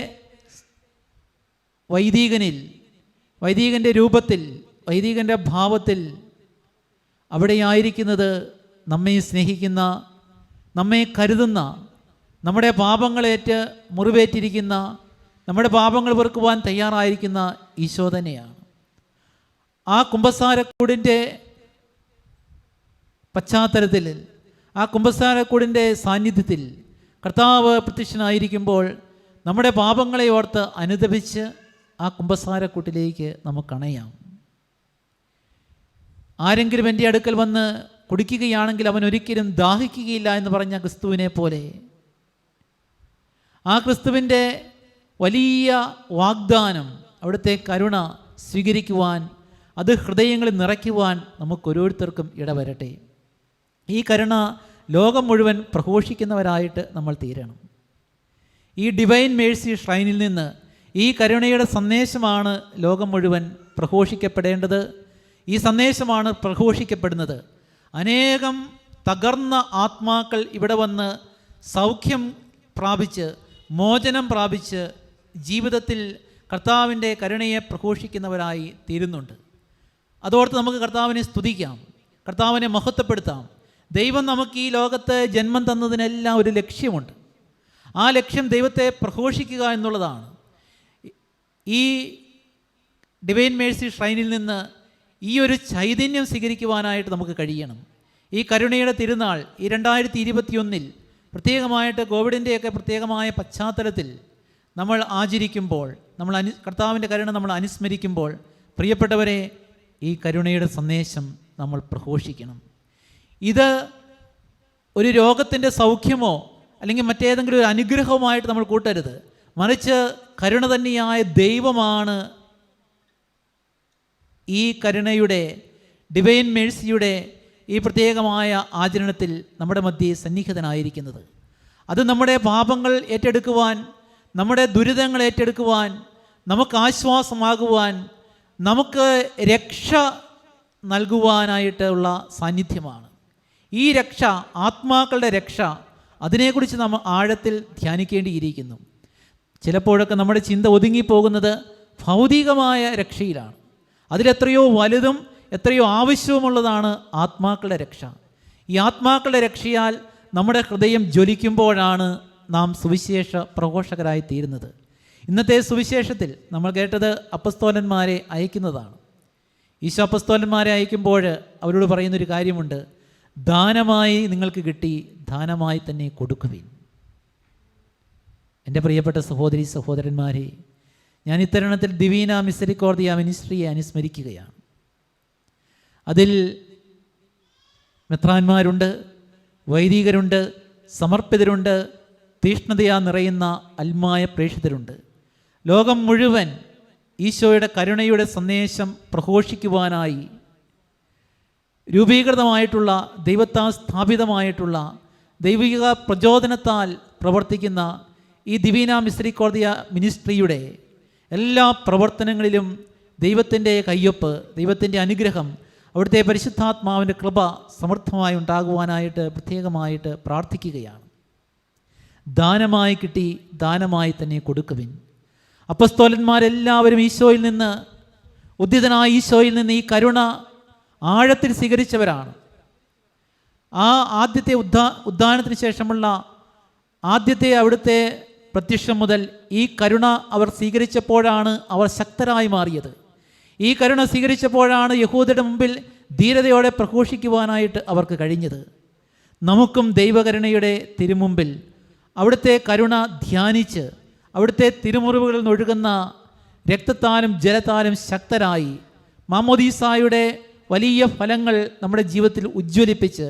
രൂപത്തിൽ, വൈദികൻ്റെ ഭാവത്തിൽ അവിടെയായിരിക്കുന്നത് നമ്മെ സ്നേഹിക്കുന്ന, നമ്മെ കരുതുന്ന, നമ്മുടെ പാപങ്ങളേറ്റ് മുറിവേറ്റിരിക്കുന്ന, നമ്മുടെ പാപങ്ങൾ വെറുക്കുവാൻ തയ്യാറായിരിക്കുന്ന ഈശോ തന്നെയാണ്. ആ കുമ്പസാരക്കൂടിൻ്റെ പശ്ചാത്തലത്തിൽ, ആ കുമ്പസാരക്കൂടിൻ്റെ സാന്നിധ്യത്തിൽ കർത്താവ് പ്രത്യക്ഷനായിരിക്കുമ്പോൾ നമ്മുടെ പാപങ്ങളെ ഓർത്ത് അനുതപിച്ച് ആ കുമ്പസാരക്കൂട്ടിലേക്ക് നമുക്കണയാം. ആരെങ്കിലും എൻ്റെ അടുക്കൽ വന്ന് കുടിക്കുകയാണെങ്കിൽ അവൻ ഒരിക്കലും ദാഹിക്കുകയില്ല എന്ന് പറഞ്ഞ ക്രിസ്തുവിനെ പോലെ, ആ ക്രിസ്തുവിൻ്റെ വലിയ വാഗ്ദാനം, അവിടുത്തെ കരുണ സ്വീകരിക്കുവാൻ, അത് ഹൃദയങ്ങളിൽ നിറയ്ക്കുവാൻ നമുക്കൊരോരുത്തർക്കും ഇടവരട്ടെ. ഈ കരുണ ലോകം മുഴുവൻ പ്രഘോഷിക്കുന്നവരായിട്ട് നമ്മൾ തീരണം. ഈ ഡിവൈൻ മേഴ്സി ഷ്രൈനിൽ നിന്ന് ഈ കരുണയുടെ സന്ദേശമാണ് ലോകം മുഴുവൻ പ്രഘോഷിക്കപ്പെടേണ്ടത്. ഈ സന്ദേശമാണ് പ്രഘോഷിക്കപ്പെടുന്നത്. അനേകം തകർന്ന ആത്മാക്കൾ ഇവിടെ വന്ന് സൗഖ്യം പ്രാപിച്ച്, മോചനം പ്രാപിച്ച് ജീവിതത്തിൽ കർത്താവിൻ്റെ കരുണയെ പ്രഘോഷിക്കുന്നവരായി തീരുന്നുണ്ട്. അതോർത്ത് നമുക്ക് കർത്താവിനെ സ്തുതിക്കാം, കർത്താവിനെ മഹത്വപ്പെടുത്താം. ദൈവം നമുക്ക് ഈ ലോകത്ത് ജന്മം തന്നതിനെല്ലാം ഒരു ലക്ഷ്യമുണ്ട്. ആ ലക്ഷ്യം ദൈവത്തെ പ്രഘോഷിക്കുക എന്നുള്ളതാണ്. ഈ ഡിവൈൻ മേഴ്സി ഷ്രൈനിൽ നിന്ന് ഈ ഒരു ചൈതന്യം സ്വീകരിക്കുവാനായിട്ട് നമുക്ക് കഴിയണം. ഈ കരുണയുടെ തിരുനാൾ ഈ 2021 പ്രത്യേകമായിട്ട് കോവിഡിൻ്റെയൊക്കെ പ്രത്യേകമായ പശ്ചാത്തലത്തിൽ നമ്മൾ ആചരിക്കുമ്പോൾ, നമ്മൾ കർത്താവിൻ്റെ കരുണ നമ്മൾ അനുസ്മരിക്കുമ്പോൾ, പ്രിയപ്പെട്ടവരെ, ഈ കരുണയുടെ സന്ദേശം നമ്മൾ പ്രഘോഷിക്കണം. ഇത് ഒരു രോഗത്തിൻ്റെ സൗഖ്യമോ അല്ലെങ്കിൽ മറ്റേതെങ്കിലും ഒരു അനുഗ്രഹവുമായിട്ട് നമ്മൾ കൂട്ടരുത്. മറിച്ച് കരുണ തന്നെയായ ദൈവമാണ് ഈ കരുണയുടെ, ഡിവൈൻ മേഴ്സിയുടെ ഈ പ്രത്യേകമായ ആചരണത്തിൽ നമ്മുടെ മധ്യേ സന്നിഹിതനായിരിക്കുന്നത്. അത് നമ്മുടെ പാപങ്ങൾ ഏറ്റെടുക്കുവാൻ, നമ്മുടെ ദുരിതങ്ങൾ ഏറ്റെടുക്കുവാൻ, നമുക്ക് ആശ്വാസമാകുവാൻ, നമുക്ക് രക്ഷ നൽകുവാനായിട്ടുള്ള സാന്നിധ്യമാണ്. ഈ രക്ഷ, ആത്മാക്കളുടെ രക്ഷ, അതിനെക്കുറിച്ച് നമ്മൾ ആഴത്തിൽ ധ്യാനിക്കേണ്ടിയിരിക്കുന്നു. ചിലപ്പോഴൊക്കെ നമ്മുടെ ചിന്ത ഒതുങ്ങിപ്പോകുന്നത് ഭൗതികമായ രക്ഷയിലാണ്. അതിലെത്രയോ വലുതും എത്രയോ ആവശ്യവുമുള്ളതാണ് ആത്മാക്കളുടെ രക്ഷ. ഈ ആത്മാക്കളുടെ രക്ഷയാൽ നമ്മുടെ ഹൃദയം ജ്വലിക്കുമ്പോഴാണ് നാം സുവിശേഷ പ്രഘോഷകരായി തീരുന്നത്. ഇന്നത്തെ സുവിശേഷത്തിൽ നമ്മൾ കേട്ടത് അപ്പസ്തോലന്മാരെ അയക്കുന്നതാണ്. ഈശോ അപ്പസ്തോലന്മാരെ അയക്കുമ്പോൾ അവരോട് പറയുന്നൊരു കാര്യമുണ്ട്: ദാനമായി നിങ്ങൾക്ക് കിട്ടി, ദാനമായി തന്നെ കൊടുക്കുവിൻ. എൻ്റെ പ്രിയപ്പെട്ട സഹോദരി സഹോദരന്മാരെ, ഞാൻ ഇത്തരുണത്തിൽ ദിവീന മിസരിക്കോർദിയ മിനിസ്ട്രിയെ അനുസ്മരിക്കുകയാണ്. അതിൽ മെത്രാന്മാരുണ്ട്, വൈദികരുണ്ട്, സമർപ്പിതരുണ്ട്, തീഷ്ണതയാ നിറയുന്ന അൽമായ പ്രേക്ഷിതരുണ്ട്. ലോകം മുഴുവൻ ഈശോയുടെ കരുണയുടെ സന്ദേശം പ്രഘോഷിക്കുവാനായി രൂപീകൃതമായിട്ടുള്ള, ദൈവത്താൽ സ്ഥാപിതമായിട്ടുള്ള, ദൈവിക പ്രചോദനത്താൽ പ്രവർത്തിക്കുന്ന ഈ ദിവീന മിസരിക്കോർദിയ മിനിസ്ട്രിയുടെ എല്ലാ പ്രവർത്തനങ്ങളിലും ദൈവത്തിൻ്റെ കയ്യൊപ്പ്, ദൈവത്തിൻ്റെ അനുഗ്രഹം, അവിടുത്തെ പരിശുദ്ധാത്മാവിൻ്റെ കൃപ സമൃദ്ധമായി ഉണ്ടാകുവാനായിട്ട് പ്രത്യേകമായിട്ട് പ്രാർത്ഥിക്കുകയാണ്. ദാനമായി കിട്ടി, ദാനമായി തന്നെ കൊടുക്കുവിൻ. അപ്പസ്തോലന്മാരെല്ലാവരും ഈശോയിൽ നിന്ന്, ഉദ്ധിതനായ ഈശോയിൽ നിന്ന് ഈ കരുണ ആഴത്തിൽ സ്വീകരിച്ചവരാണ്. ആ ആദ്യത്തെ ഉദ്ധാനത്തിന് ശേഷമുള്ള ആദ്യത്തെ അവിടുത്തെ പ്രത്യക്ഷം മുതൽ ഈ കരുണ അവർ സ്വീകരിച്ചപ്പോഴാണ് അവർ ശക്തരായി മാറിയത്. ഈ കരുണ സ്വീകരിച്ചപ്പോഴാണ് യഹൂദരുടെ മുമ്പിൽ ധീരതയോടെ പ്രഘോഷിക്കുവാനായിട്ട് അവർക്ക് കഴിഞ്ഞത്. നമുക്കും ദൈവകരുണയുടെ തിരുമുമ്പിൽ അവിടുത്തെ കരുണ ധ്യാനിച്ച്, അവിടുത്തെ തിരുമുറിവുകളിൽ നിന്നൊഴുകുന്ന രക്തത്താലും ജലത്താലും ശക്തരായി മാമോദീസായുടെ വലിയ ഫലങ്ങൾ നമ്മുടെ ജീവിതത്തിൽ ഉജ്ജ്വലിപ്പിച്ച്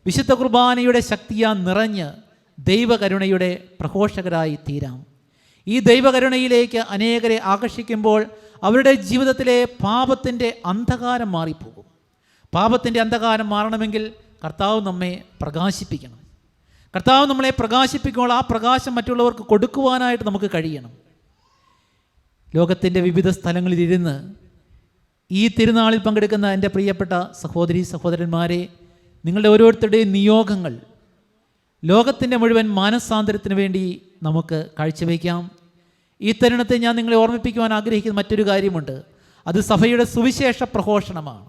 വിശുദ്ധ കുർബാനയുടെ ശക്തിയാ നിറഞ്ഞ് ദൈവകരുണയുടെ പ്രഘോഷകരായി തീരാം. ഈ ദൈവകരുണയിലേക്ക് അനേകരെ ആകർഷിക്കുമ്പോൾ അവരുടെ ജീവിതത്തിലെ പാപത്തിൻ്റെ അന്ധകാരം മാറിപ്പോകും. പാപത്തിൻ്റെ അന്ധകാരം മാറണമെങ്കിൽ കർത്താവ് നമ്മെ പ്രകാശിപ്പിക്കണം. കർത്താവ് നമ്മളെ പ്രകാശിപ്പിക്കുമ്പോൾ ആ പ്രകാശം മറ്റുള്ളവർക്ക് കൊടുക്കുവാനായിട്ട് നമുക്ക് കഴിയണം. ലോകത്തിൻ്റെ വിവിധ സ്ഥലങ്ങളിലിരുന്ന് ഈ തിരുനാളിൽ പങ്കെടുക്കുന്ന എൻ്റെ പ്രിയപ്പെട്ട സഹോദരി സഹോദരന്മാരെ, നിങ്ങളുടെ ഓരോരുത്തരുടെയും നിയോഗങ്ങൾ ലോകത്തിൻ്റെ മുഴുവൻ മാനസാന്തരത്തിന് വേണ്ടി നമുക്ക് കാഴ്ചവെക്കാം. ഈ തരുണത്തെ ഞാൻ നിങ്ങളെ ഓർമ്മിപ്പിക്കുവാൻ ആഗ്രഹിക്കുന്ന മറ്റൊരു കാര്യമുണ്ട്. അത് സഭയുടെ സുവിശേഷ പ്രഘോഷണമാണ്.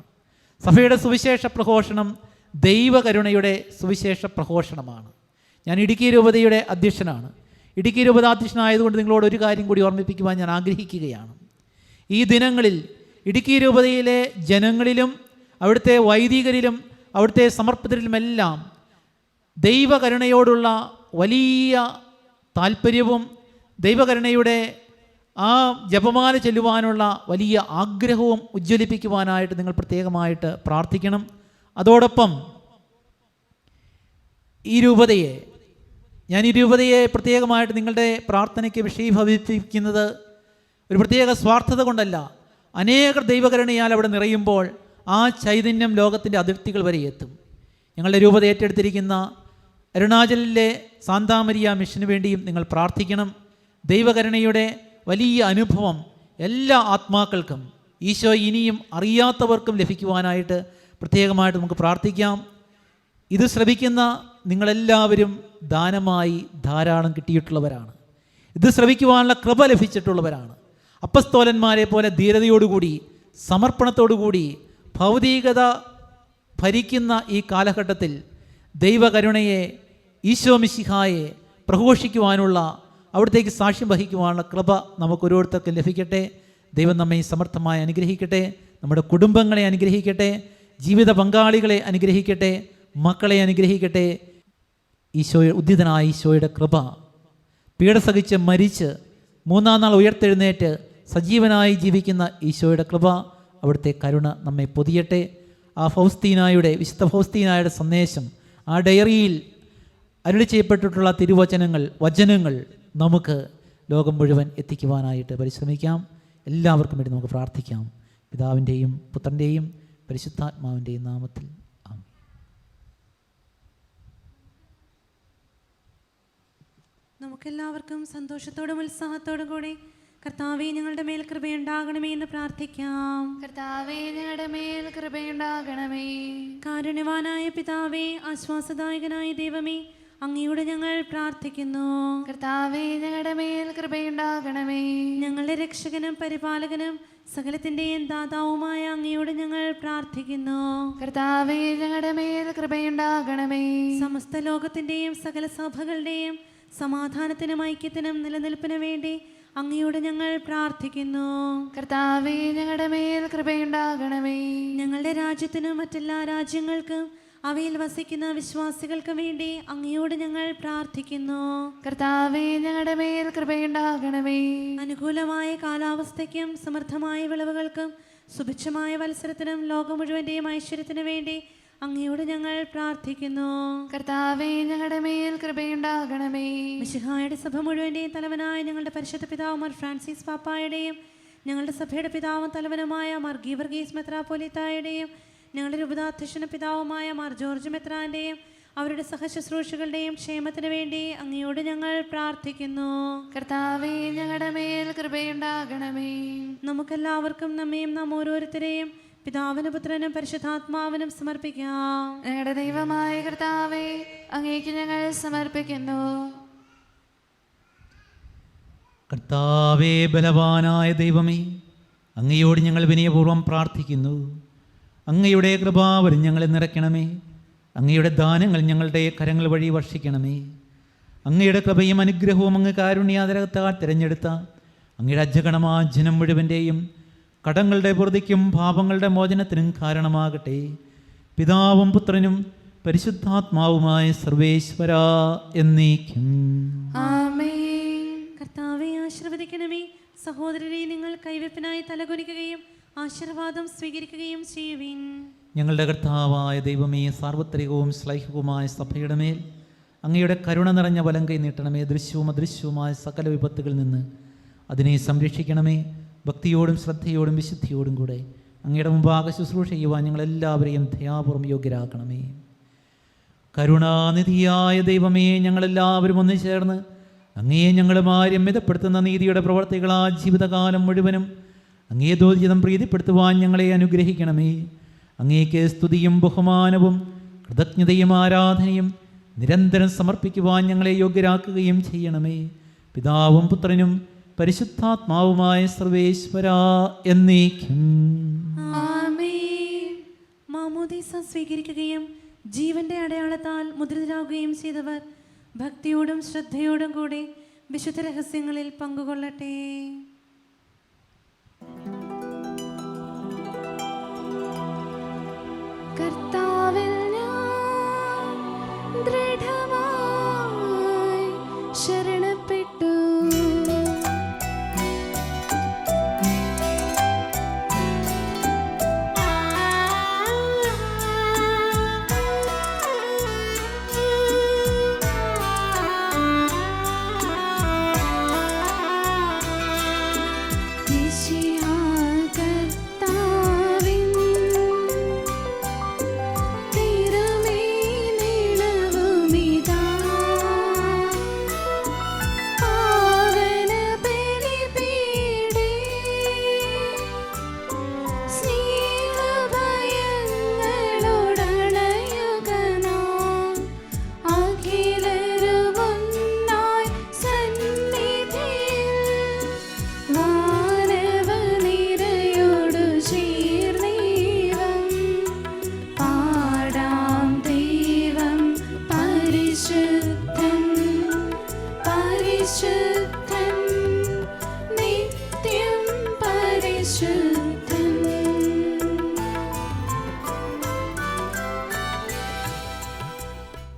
സഭയുടെ സുവിശേഷ പ്രഘോഷണം ദൈവകരുണയുടെ സുവിശേഷ പ്രഘോഷണമാണ്. ഞാൻ ഇടുക്കി രൂപതയുടെ അധ്യക്ഷനാണ്. ഇടുക്കി രൂപതാധ്യക്ഷനായതുകൊണ്ട് നിങ്ങളോട് ഒരു കാര്യം കൂടി ഓർമ്മിപ്പിക്കുവാൻ ഞാൻ ആഗ്രഹിക്കുകയാണ്. ഈ ദിനങ്ങളിൽ ഇടുക്കി രൂപതയിലെ ജനങ്ങളിലും അവിടുത്തെ വൈദികരിലും അവിടുത്തെ സമർപ്പിതരിലുമെല്ലാം ദൈവകരുണയോടുള്ള വലിയ താല്പര്യവും ദൈവകരുണയുടെ ആ ജപമാല ചെല്ലുവാനുള്ള വലിയ ആഗ്രഹവും ഉജ്ജ്വലിപ്പിക്കുവാനായിട്ട് നിങ്ങൾ പ്രത്യേകമായിട്ട് പ്രാർത്ഥിക്കണം. അതോടൊപ്പം ഈ രൂപതയെ പ്രത്യേകമായിട്ട് നിങ്ങളുടെ പ്രാർത്ഥനയ്ക്ക് വിഷയീഭവിപ്പിക്കുന്നത് ഒരു പ്രത്യേക സ്വാർത്ഥത കൊണ്ടല്ല. അനേകർ ദൈവകരുണയാൽ അവിടെ നിറയുമ്പോൾ ആ ചൈതന്യം ലോകത്തിൻ്റെ അതിർത്തികൾ വരെ എത്തും. ഞങ്ങളുടെ രൂപത ഏറ്റെടുത്തിരിക്കുന്ന അരുണാചലിലെ സാന്താമരിയ മിഷന് വേണ്ടിയും നിങ്ങൾ പ്രാർത്ഥിക്കണം. ദൈവകരുണയുടെ വലിയ അനുഭവം എല്ലാ ആത്മാക്കൾക്കും ഈശോ ഇനിയും അറിയാത്തവർക്കും ലഭിക്കുവാനായിട്ട് പ്രത്യേകമായിട്ട് നമുക്ക് പ്രാർത്ഥിക്കാം. ഇത് ശ്രവിക്കുന്ന നിങ്ങളെല്ലാവരും ദാനമായി ധാരാളം കിട്ടിയിട്ടുള്ളവരാണ്. ഇത് ശ്രവിക്കുവാനുള്ള കൃപ ലഭിച്ചിട്ടുള്ളവരാണ്. അപ്പസ്തോലന്മാരെ പോലെ ധീരതയോടുകൂടി സമർപ്പണത്തോടുകൂടി ഭൗതികത ഭരിക്കുന്ന ഈ കാലഘട്ടത്തിൽ ദൈവകരുണയെ, ഈശോ മിശിഹായെ പ്രഘോഷിക്കുവാനുള്ള, അവിടത്തേക്ക് സാക്ഷ്യം വഹിക്കുവാനുള്ള കൃപ നമുക്ക് ഓരോരുത്തർക്കും ലഭിക്കട്ടെ. ദൈവം നമ്മെ സമർത്ഥമായി അനുഗ്രഹിക്കട്ടെ. നമ്മുടെ കുടുംബങ്ങളെ അനുഗ്രഹിക്കട്ടെ. ജീവിത പങ്കാളികളെ അനുഗ്രഹിക്കട്ടെ. മക്കളെ അനുഗ്രഹിക്കട്ടെ. ഉദ്ധിതനായ ഈശോയുടെ കൃപ, പീഡ സഹിച്ച് മരിച്ച് മൂന്നാം നാൾ ഉയർത്തെഴുന്നേറ്റ് സജീവനായി ജീവിക്കുന്ന ഈശോയുടെ കൃപ, അവിടുത്തെ കരുണ നമ്മെ പൊതിയട്ടെ. ആ വിശുദ്ധ ഫൗസ്തീനായുടെ സന്ദേശം, ആ ഡയറിയിൽ അരുളി ചെയ്യപ്പെട്ടിട്ടുള്ള വചനങ്ങൾ നമുക്ക് ലോകം മുഴുവൻ എത്തിക്കുവാനായിട്ട് പരിശ്രമിക്കാം. എല്ലാവർക്കും വേണ്ടി നമുക്ക് പ്രാർത്ഥിക്കാം. പിതാവിൻ്റെയും പുത്രൻ്റെയും പരിശുദ്ധാത്മാവിൻ്റെയും നാമത്തിൽ ആമേൻ. നമുക്കെല്ലാവർക്കും സന്തോഷത്തോടും ഉത്സാഹത്തോടും കൂടി കർത്താവേ ഞങ്ങളുടെ മേൽ കൃപയുണ്ടാകണമേ എന്ന് പ്രാർത്ഥിക്കാം. കർത്താവേ ഞങ്ങളുടെ മേൽ കൃപയുണ്ടാകണമേ. കാരുണ്യവാനായ പിതാവേ, ആശ്വാസദായകനായ ദൈവമേ, അങ്ങയോട് ഞങ്ങൾ പ്രാർത്ഥിക്കുന്നു. കർത്താവേ ഞങ്ങളുടെ മേൽ കൃപയുണ്ടാകണമേ. ഞങ്ങളുടെ രക്ഷകനും പരിപാലകനും സകലത്തിൻ്റെയും ദാതാവുമായ അങ്ങയോട് ഞങ്ങൾ പ്രാർത്ഥിക്കുന്നു. കർത്താവേ ഞങ്ങളുടെ മേൽ കൃപയുണ്ടാകണമേ. സമസ്ത ലോകത്തിൻ്റെയും സകല സഭകളുടെയും സമാധാനത്തിനും ഐക്യത്തിനും നിലനിൽപ്പിനു വേണ്ടി അങ്ങയോട് ഞങ്ങൾ പ്രാർത്ഥിക്കുന്നു. കർത്താവേ ഞങ്ങളുടെ മേൽ കൃപയുണ്ടാകണമേ. ഞങ്ങളുടെ രാജ്യത്തിനും മറ്റെല്ലാ രാജ്യങ്ങൾക്കും അവയിൽ വസിക്കുന്ന വിശ്വാസികൾക്ക് വേണ്ടി അങ്ങയോട് ഞങ്ങൾ പ്രാർത്ഥിക്കുന്നു. കർത്താവേ ഞങ്ങളുടെ മേൽ കൃപയുണ്ടാകണമേ. അനുകൂലമായ കാലാവസ്ഥയ്ക്കും സമൃദ്ധമായ വിളവുകൾക്കും സുഭിക്ഷമായ മത്സരത്തിനും ലോകം മുഴുവൻ്റെയും ഐശ്വര്യത്തിനു വേണ്ടി അങ്ങയോട് ഞങ്ങൾ പ്രാർത്ഥിക്കുന്നു. കർത്താവേ ഞങ്ങളുടെ മേൽ കൃപയുണ്ടാകണമേ. മിശിഹായുടെ സഭ മുഴുവൻ്റെയും തലവനായ ഞങ്ങളുടെ പരിശുദ്ധ പിതാവ് മാർ ഫ്രാൻസിസ് പാപ്പായുടെയും ഞങ്ങളുടെ സഭയുടെ പിതാവും തലവനുമായ മാർ ഗീവർഗീസ് മെത്രാപ്പോലീത്തായുടെയും ഞങ്ങളുടെ രൂപതാധ്യക്ഷന പിതാവുമായ മാർ ജോർജ് മെത്രാൻ്റെയും അവരുടെ സഹശുശ്രൂഷകളുടെയും ക്ഷേമത്തിന് വേണ്ടി അങ്ങയോട് ഞങ്ങൾ പ്രാർത്ഥിക്കുന്നു. കർത്താവേ ഞങ്ങളുടെ മേൽ കൃപയുണ്ടാകണമേ. നമുക്കെല്ലാവർക്കും നമ്മയും നാം ഓരോരുത്തരെയും പിതാവിനും പുത്രനും പരിശുദ്ധാത്മാവിനും സമർപ്പിക്കാം. ഞങ്ങളുടെ ദൈവമായ കർത്താവേ, അങ്ങേക്ക് ഞങ്ങൾ സമർപ്പിക്കുന്നു. കർത്താവേ, ബലവാനായ ദൈവമേ, അങ്ങയോട് ഞങ്ങൾ വിനയപൂർവ്വം പ്രാർത്ഥിക്കുന്നു. അങ്ങയുടെ കൃപാവരം ഞങ്ങളെ നിറയ്ക്കണമേ. അങ്ങയുടെ ദാനങ്ങൾ ഞങ്ങളുടെ കരങ്ങൾ വഴി വർഷിക്കണമേ. അങ്ങയുടെ കൃപയും അനുഗ്രഹവും അങ്ങ് കാരുണ്യാതരകത്താൽ തിരഞ്ഞെടുത്ത അങ്ങയുടെ അജഗണമായ ജനം മുഴുവൻ്റെയും കടങ്ങളുടെ പൊറുതിക്കും പാപങ്ങളുടെ മോചനത്തിനും കാരണമാകട്ടെ. പിതാവും പുത്രനും പരിശുദ്ധാത്മാവുമായ സർവേശ്വരാ എന്നേക്കും ആമേൻ. കർത്താവെ ആശീർവദിക്കണമേ. സഹോദരരെ, നിങ്ങൾ കൈവെപ്പിനായി തലകുനിക്കുകയും ആശീർവാദം സ്വീകരിക്കുകയും ചെയ്യുവിൻ. ഞങ്ങളുടെ കർത്താവായ ദൈവമേ, സാർവത്രികവും ശ്ലൈഹികവുമായ സഭയുടെ മേൽ അങ്ങയുടെ കരുണ നിറഞ്ഞ വലങ്കൈ നീട്ടണമേ. ദൃശ്യവും അദൃശ്യവുമായ സകല വിപത്തുകളിൽ നിന്ന് അതിനെ സംരക്ഷിക്കണമേ. ഭക്തിയോടും ശ്രദ്ധയോടും വിശുദ്ധിയോടും കൂടെ അങ്ങയുടെ മുമ്പാകെ ശുശ്രൂഷ ചെയ്യുവാൻ ഞങ്ങളെല്ലാവരെയും ദയാപൂർവ്വം യോഗ്യരാക്കണമേ. കരുണാനിധിയായ ദൈവമേ, ഞങ്ങളെല്ലാവരും ഒന്നു ചേർന്ന് അങ്ങയെ ഞങ്ങളുമായി മിതപ്പെടുത്തുന്ന നീതിയുടെ പ്രവർത്തികളാ ജീവിതകാലം മുഴുവനും അങ്ങേ ദോചിതം പ്രീതിപ്പെടുത്തുവാൻ ഞങ്ങളെ അനുഗ്രഹിക്കണമേ. അങ്ങേക്ക് സ്തുതിയും ബഹുമാനവും കൃതജ്ഞതയും ആരാധനയും നിരന്തരം സമർപ്പിക്കുവാൻ ഞങ്ങളെ യോഗ്യരാക്കുകയും ചെയ്യണമേ. പിതാവും പുത്രനും പരിശുദ്ധാത്മാവുമായ സർവേശ്വരാ എന്നേക്കും. ആമേൻ. മാമോദീസ സ്വീകരിക്കുകയും ജീവന്റെ അടയാളത്താൽ മുദ്രിതരാകുകയും ചെയ്തവർ ഭക്തിയോടും ശ്രദ്ധയോടും കൂടി വിശുദ്ധ രഹസ്യങ്ങളിൽ പങ്കുകൊള്ളട്ടെ. കർത്താവിൽ ഞാൻ ദൃഢമായി ശരണപ്പെട്ടു.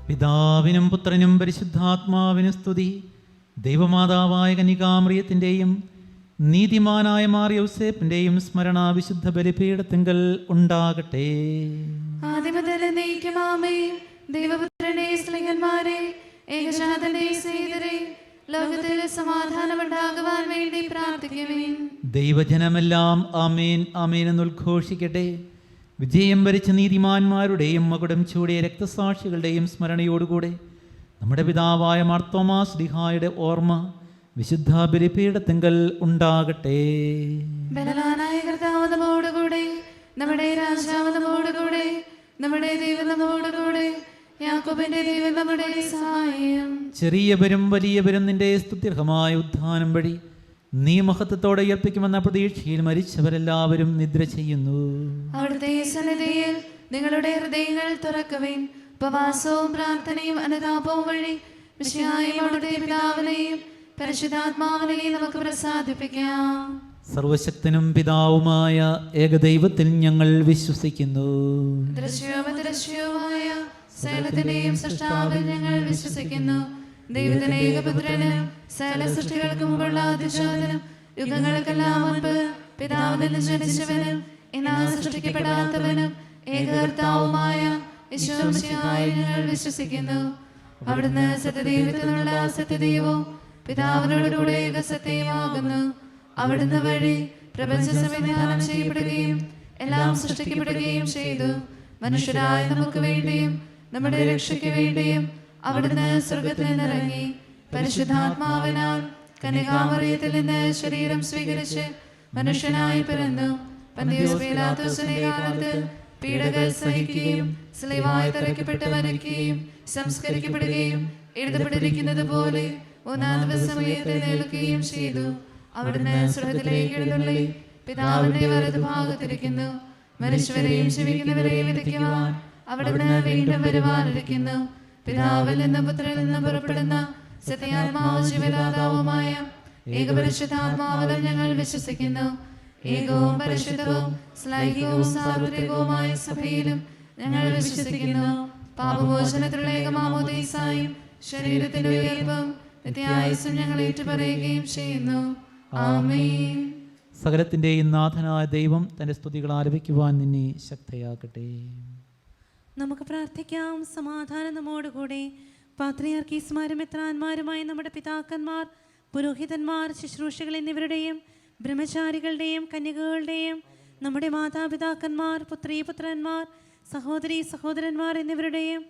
പിതാവിനും പുത്രനും പരിശുദ്ധാത്മാവിനും സ്തുതി. ദൈവമാതാവായ കന്യകാമറിയത്തിൻ്റെയും നീതിമാനായ മാർ യൗസേപ്പിൻ്റെയും സ്മരണ വിശുദ്ധ ബലിപീഠത്തിങ്കൽ ഉണ്ടാകട്ടെ. ആദിമുതൽ എന്നേക്കും ആമേൻ. ദൈവപുത്രനെ സ്നേഹന്മാരെ, ഏകജാതന്റെ സ്നേഹിതരെ, ലോകത്തിൽ സമാധാനമുണ്ടാകുവാൻ വേണ്ടി പ്രാർത്ഥിക്കുവിൻ. ദൈവജനമെല്ലാം ആമേൻ ആമേൻ എന്ന് ഉദ്ഘോഷിക്കട്ടെ. വിജയം വരിച്ച നീതിമാന്മാരുടെയും മകുടം ചൂടിയ രക്തസാക്ഷികളുടെയും സ്മരണയോടുകൂടെ നമ്മുടെ പിതാവായ മാർത്തോമാ ശ്ലീഹായുടെ ഓർമ്മ വിശുദ്ധ ബലിപീഠത്തിങ്കൽ ഉണ്ടാകട്ടെ. ബലവാനായ കർത്താവ് നമ്മോടുകൂടെ, നമ്മുടെ രാജാവ് നമ്മോടുകൂടെ, നമ്മുടെ ദൈവം നമ്മോടുകൂടെ, യാക്കോബിന്റെ ദൈവം നമ്മുടെ സഹായം. ചെറിയവരും വലിയവരും നിന്റെ സ്തുത്യർഹമായ ഉദ്ധാനം വഴി നീ മഹത്വത്തോടെ ഉയർപ്പിക്കുമെന്ന പ്രതീക്ഷയിൽ മരിച്ചവരെല്ലാവരും നിദ്ര ചെയ്യുന്നു. അവിടുത്തെ സന്നിധിയിൽ നിങ്ങളുടെ ഹൃദയങ്ങൾ തുറക്കുവിൻ. ഉപവാസവും പ്രാർത്ഥനയും അനുതാപവും വഴി മിശിഹായെയും അവിടുത്തെ പിതാവിനെയും പരിശുദ്ധാത്മാവിനെയും നമുക്ക് പ്രസാദിപ്പിക്കാം. സർവശക്തനും പിതാവുമായ ഏകദൈവത്തിൽ ഞങ്ങൾ വിശ്വസിക്കുന്നു. ദൃശ്യവും അദൃശ്യവുമായ സകലത്തിന്റെയും സൃഷ്ടാവിൽ ഞങ്ങൾ വിശ്വസിക്കുന്നു. ദൈവത്തിന്റെ ഏകപുത്രനും സകല സൃഷ്ടികൾക്ക് മുമ്പുള്ള അതിജാതനും യുഗങ്ങൾക്കെല്ലാം മുൻപ് പിതാവിൽ നിന്ന് ജനിച്ചവനും എന്നാൽ സൃഷ്ടിക്കപ്പെടാത്തവനും ഏകകർത്താവുമായ യേശുമിശിഹായിൽ ഞങ്ങൾ വിശ്വസിക്കുന്നു. അവിടുന്ന് സത്യദൈവത്തിനുള്ള സത്യദൈവവും പിതാവിനോടുകൂടെ ഏകസത്യമാകുന്നു. അവിടുന്ന് വഴി പ്രപഞ്ച സംവിധാനം ചെയ്യപ്പെടുകയും എല്ലാം സൃഷ്ടിക്കപ്പെടുകയും ചെയ്തു. മനുഷ്യരായ നമുക്ക് വേണ്ടിയും നമ്മുടെ രക്ഷയ്ക്ക് വേണ്ടിയും അവിടുന്ന് സ്വർഗത്തിൽ നിന്നിറങ്ങി പരിശുദ്ധാത്മാവിനാൽ കന്യകാമറിയത്തിൽ നിന്ന് ശരീരം സ്വീകരിച്ച് മനുഷ്യനായി പിറന്നു. പന്തിയോസ് പീലാത്തോസിന്റെ കാലത്ത് പീഡകൾ സഹിക്കുകയും സ്ലീവായി തറയ്ക്കപ്പെട്ട് മരിക്കുകയും സംസ്കരിക്കപ്പെടുകയും എഴുതപ്പെട്ടിരിക്കുന്നത് പോലെ മൂന്നാം ദിവസം ഉയർത്തെഴുന്നേൽക്കുകയും ചെയ്തു. അവിടുന്ന് സ്വർഗ്ഗത്തിലേക്ക് എഴുന്നള്ളി പിതാവിന്റെ വലതുഭാഗത്തിരിക്കുന്നു. മരിച്ചവരെയും ജീവിക്കുന്നവരെയും വിധിക്കുവാൻ അവിടുന്ന് വീണ്ടും വരുവാനിരിക്കുന്നു. പിതാവിൽ നിന്നും പുത്രനിൽ നിന്നും പുറപ്പെടുന്ന സത്യാത്മാവും ജീവദാതാവുമായ ഏകപരിശുദ്ധാത്മാവിൽ ഞങ്ങൾ വിശ്വസിക്കുന്നു. ഏകവും പരിശുദ്ധവും ശ്ലൈഹികവും സാർവത്രികവുമായ സഭയിലും ഞങ്ങൾ വിശ്വസിക്കുന്നു. പാപമോചനത്തിലുള്ള ഏകമാമോദീസായും ശരീരത്തിന്റെ ഉയർപ്പും നിത്യായുസ്സും ഞങ്ങൾ ഏറ്റുപറയുകയും ചെയ്യുന്നു. ആമേൻ. സകലത്തിൻ്റെയും നാഥനായ ദൈവം തൻ്റെ സ്തുതികൾ ആലപിക്കുവാൻ നിന്നെ ശക്തയാക്കട്ടെ. നമുക്ക് പ്രാർത്ഥിക്കാം. സമാധാനം നമ്മോടുകൂടെ. പാത്രിയാർക്കീസ്മാരും മെത്രാന്മാരുമായ നമ്മുടെ പിതാക്കന്മാർ, പുരോഹിതന്മാർ, ശുശ്രൂഷകൾ എന്നിവരുടെയും ബ്രഹ്മചാരികളുടെയും കന്യകകളുടെയും നമ്മുടെ മാതാപിതാക്കന്മാർ, പുത്രീപുത്രന്മാർ, സഹോദരീ സഹോദരന്മാർ എന്നിവരുടെയും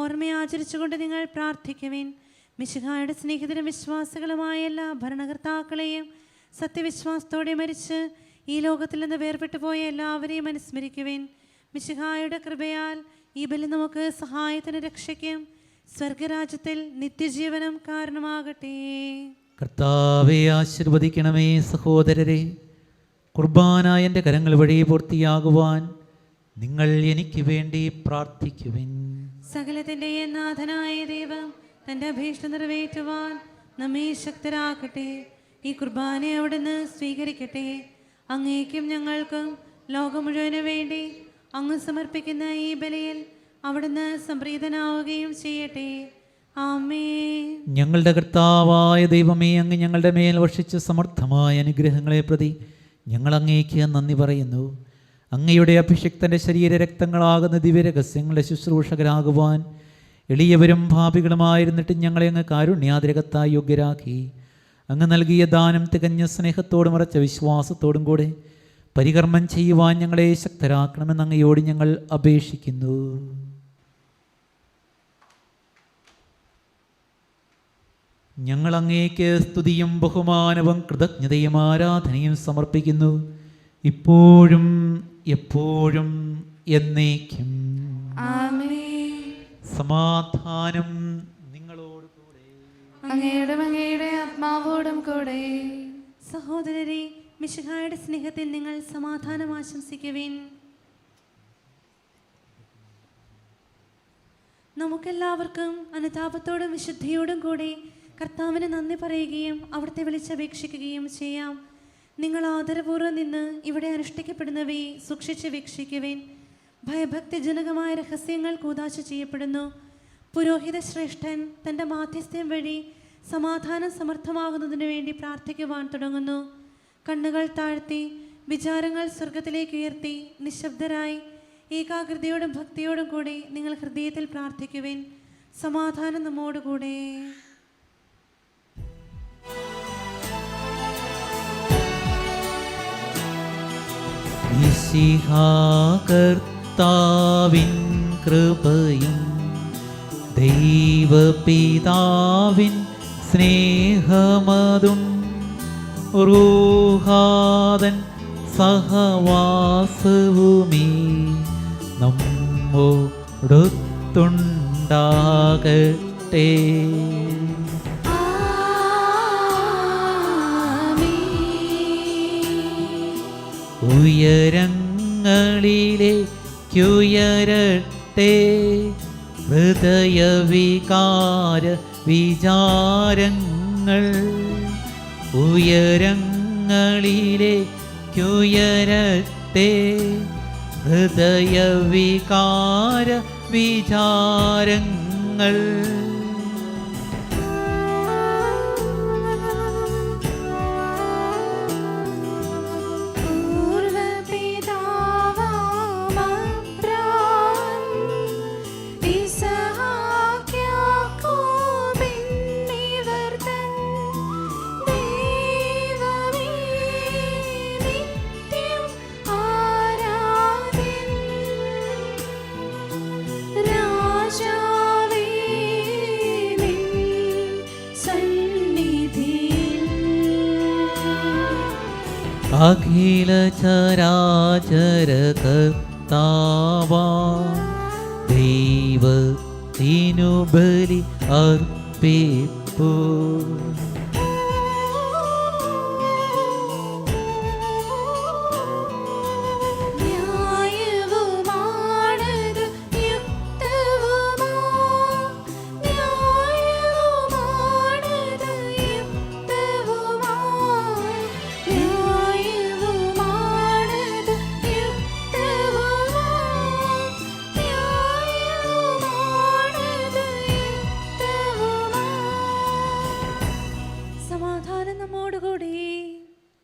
ഓർമ്മയെ ആചരിച്ചുകൊണ്ട് നിങ്ങൾ പ്രാർത്ഥിക്കുവിൻ. മിശിഹായുടെ സ്നേഹിതരും വിശ്വാസികളുമായ എല്ലാ ഭരണകർത്താക്കളെയും സത്യവിശ്വാസത്തോടെ മരിച്ച് ഈ ലോകത്തിൽ നിന്ന് വേർപെട്ടു പോയ എല്ലാവരെയും അനുസ്മരിക്കുവിൻ. മിശിഹായുടെ കൃപയാൽ ഈ ബലി നമുക്ക് സഹായത്തിന് രക്ഷയ്ക്കും സ്വർഗരാജ്യത്തിൽ നിത്യജീവനം കാരണമാകട്ടെ. കർത്താവെ ആശീർവദിക്കണമേ. സഹോദരരെ, കുർബാന എൻ്റെ കരങ്ങൾ വഴി പൂർത്തിയാകുവാൻ നിങ്ങൾ എനിക്ക് വേണ്ടി പ്രാർത്ഥിക്കുവിൻ. സകലത്തിൻ്റെ നാഥനായ ദൈവം തൻ്റെ അഭീഷ്ട നിറവേറ്റുവാൻ നമ്മെ ശക്തരാക്കട്ടെ. ഈ കുർബാനയെ അവിടുന്ന് സ്വീകരിക്കട്ടെ. അങ്ങേക്കും ഞങ്ങൾക്കും ലോകം മുഴുവനു വേണ്ടി അങ്ങ് സമർപ്പിക്കുന്ന ഈ ബലിയിൽ അവിടുന്ന് സംപ്രീതനാവുകയും ചെയ്യട്ടെ. ആമേൻ. ഞങ്ങളുടെ കർത്താവായ ദൈവമേ, അങ്ങ് ഞങ്ങളുടെ മേൽ വർഷിച്ച സമർത്ഥമായ അനുഗ്രഹങ്ങളെ പ്രതി ഞങ്ങൾ അങ്ങേക്ക് നന്ദി പറയുന്നു. അങ്ങയുടെ അഭിഷിക്തൻ്റെ ശരീരരക്തങ്ങളാകുന്ന ദിവ്യരഹസ്യങ്ങളുടെ ശുശ്രൂഷകരാകുവാൻ എളിയവരും ഭാപികളുമായിരുന്നിട്ട് ഞങ്ങളെ അങ്ങ് കാരുണ്യാതിരകത്തായി യോഗ്യരാക്കി. അങ്ങ് നൽകിയ ദാനം തികഞ്ഞ സ്നേഹത്തോടും ഉറച്ച വിശ്വാസത്തോടും കൂടെ പരികർമ്മം ചെയ്യുവാൻ ഞങ്ങളെ ശക്തരാക്കണമെന്ന് അങ്ങയോട് ഞങ്ങൾ അപേക്ഷിക്കുന്നു. ഞങ്ങൾ അങ്ങേക്ക് സ്തുതിയും ബഹുമാനവും കൃതജ്ഞതയും ആരാധനയും സമർപ്പിക്കുന്നു, ഇപ്പോഴും എപ്പോഴും എന്നേക്കും. ആമേൻ. സമാധാനം നിങ്ങളോട് കൂടെ. അങ്ങയുടെ ആത്മാവോടും കൂടെ. സഹോദരരെ, മിശിഹായുടെ സ്നേഹത്തിൽ നിങ്ങൾ സമാധാനം ആശംസിക്കുവിൻ. നമുക്കെല്ലാവർക്കും അനുതാപത്തോടും വിശുദ്ധിയോടും കൂടി കർത്താവിന് നന്ദി പറയുകയും അവിടുത്തെ വിളിച്ചപേക്ഷിക്കുകയും ചെയ്യാം. നിങ്ങൾ ആദരപൂർവ്വം നിന്ന് ഇവിടെ അനുഷ്ഠിക്കപ്പെടുന്നവയെ സൂക്ഷിച്ച് വീക്ഷിക്കുവിൻ. ഭയഭക്തിജനകമായ രഹസ്യങ്ങൾ കൂദാശ ചെയ്യപ്പെടുന്നു. പുരോഹിത ശ്രേഷ്ഠൻ തൻ്റെ മാധ്യസ്ഥ്യം വഴി സമാധാനം സമർത്ഥമാകുന്നതിനു വേണ്ടി പ്രാർത്ഥിക്കുവാൻ തുടങ്ങുന്നു. കണ്ണുകൾ താഴ്ത്തി വിചാരങ്ങൾ സ്വർഗത്തിലേക്ക് ഉയർത്തി നിശബ്ദരായി ഏകാഗ്രതയോടും ഭക്തിയോടും കൂടി നിങ്ങൾ ഹൃദയത്തിൽ പ്രാർത്ഥിക്കുവിൻ. സമാധാനം നമ്മോടുകൂടെ. കർത്താവിൻ കൃപയും ദൈവപിതാവിൻ സ്നേഹമതും റൂഹാദൻ സഹവാസവുമേ നമ്മോടൊത്തുണ്ടാകട്ടെ. ഉയരങ്ങളിലേക്കുയരട്ടെ ഹൃദയവികാര വിചാരങ്ങൾ. ഉയരങ്ങളിലേക്കുയരട്ടെ ഹൃദയവികാര വിചാരങ്ങൾ. അഖില ചരാചര കർത്താവാ ദൈവത്തിനു ബലി അർപ്പിപ്പൂ.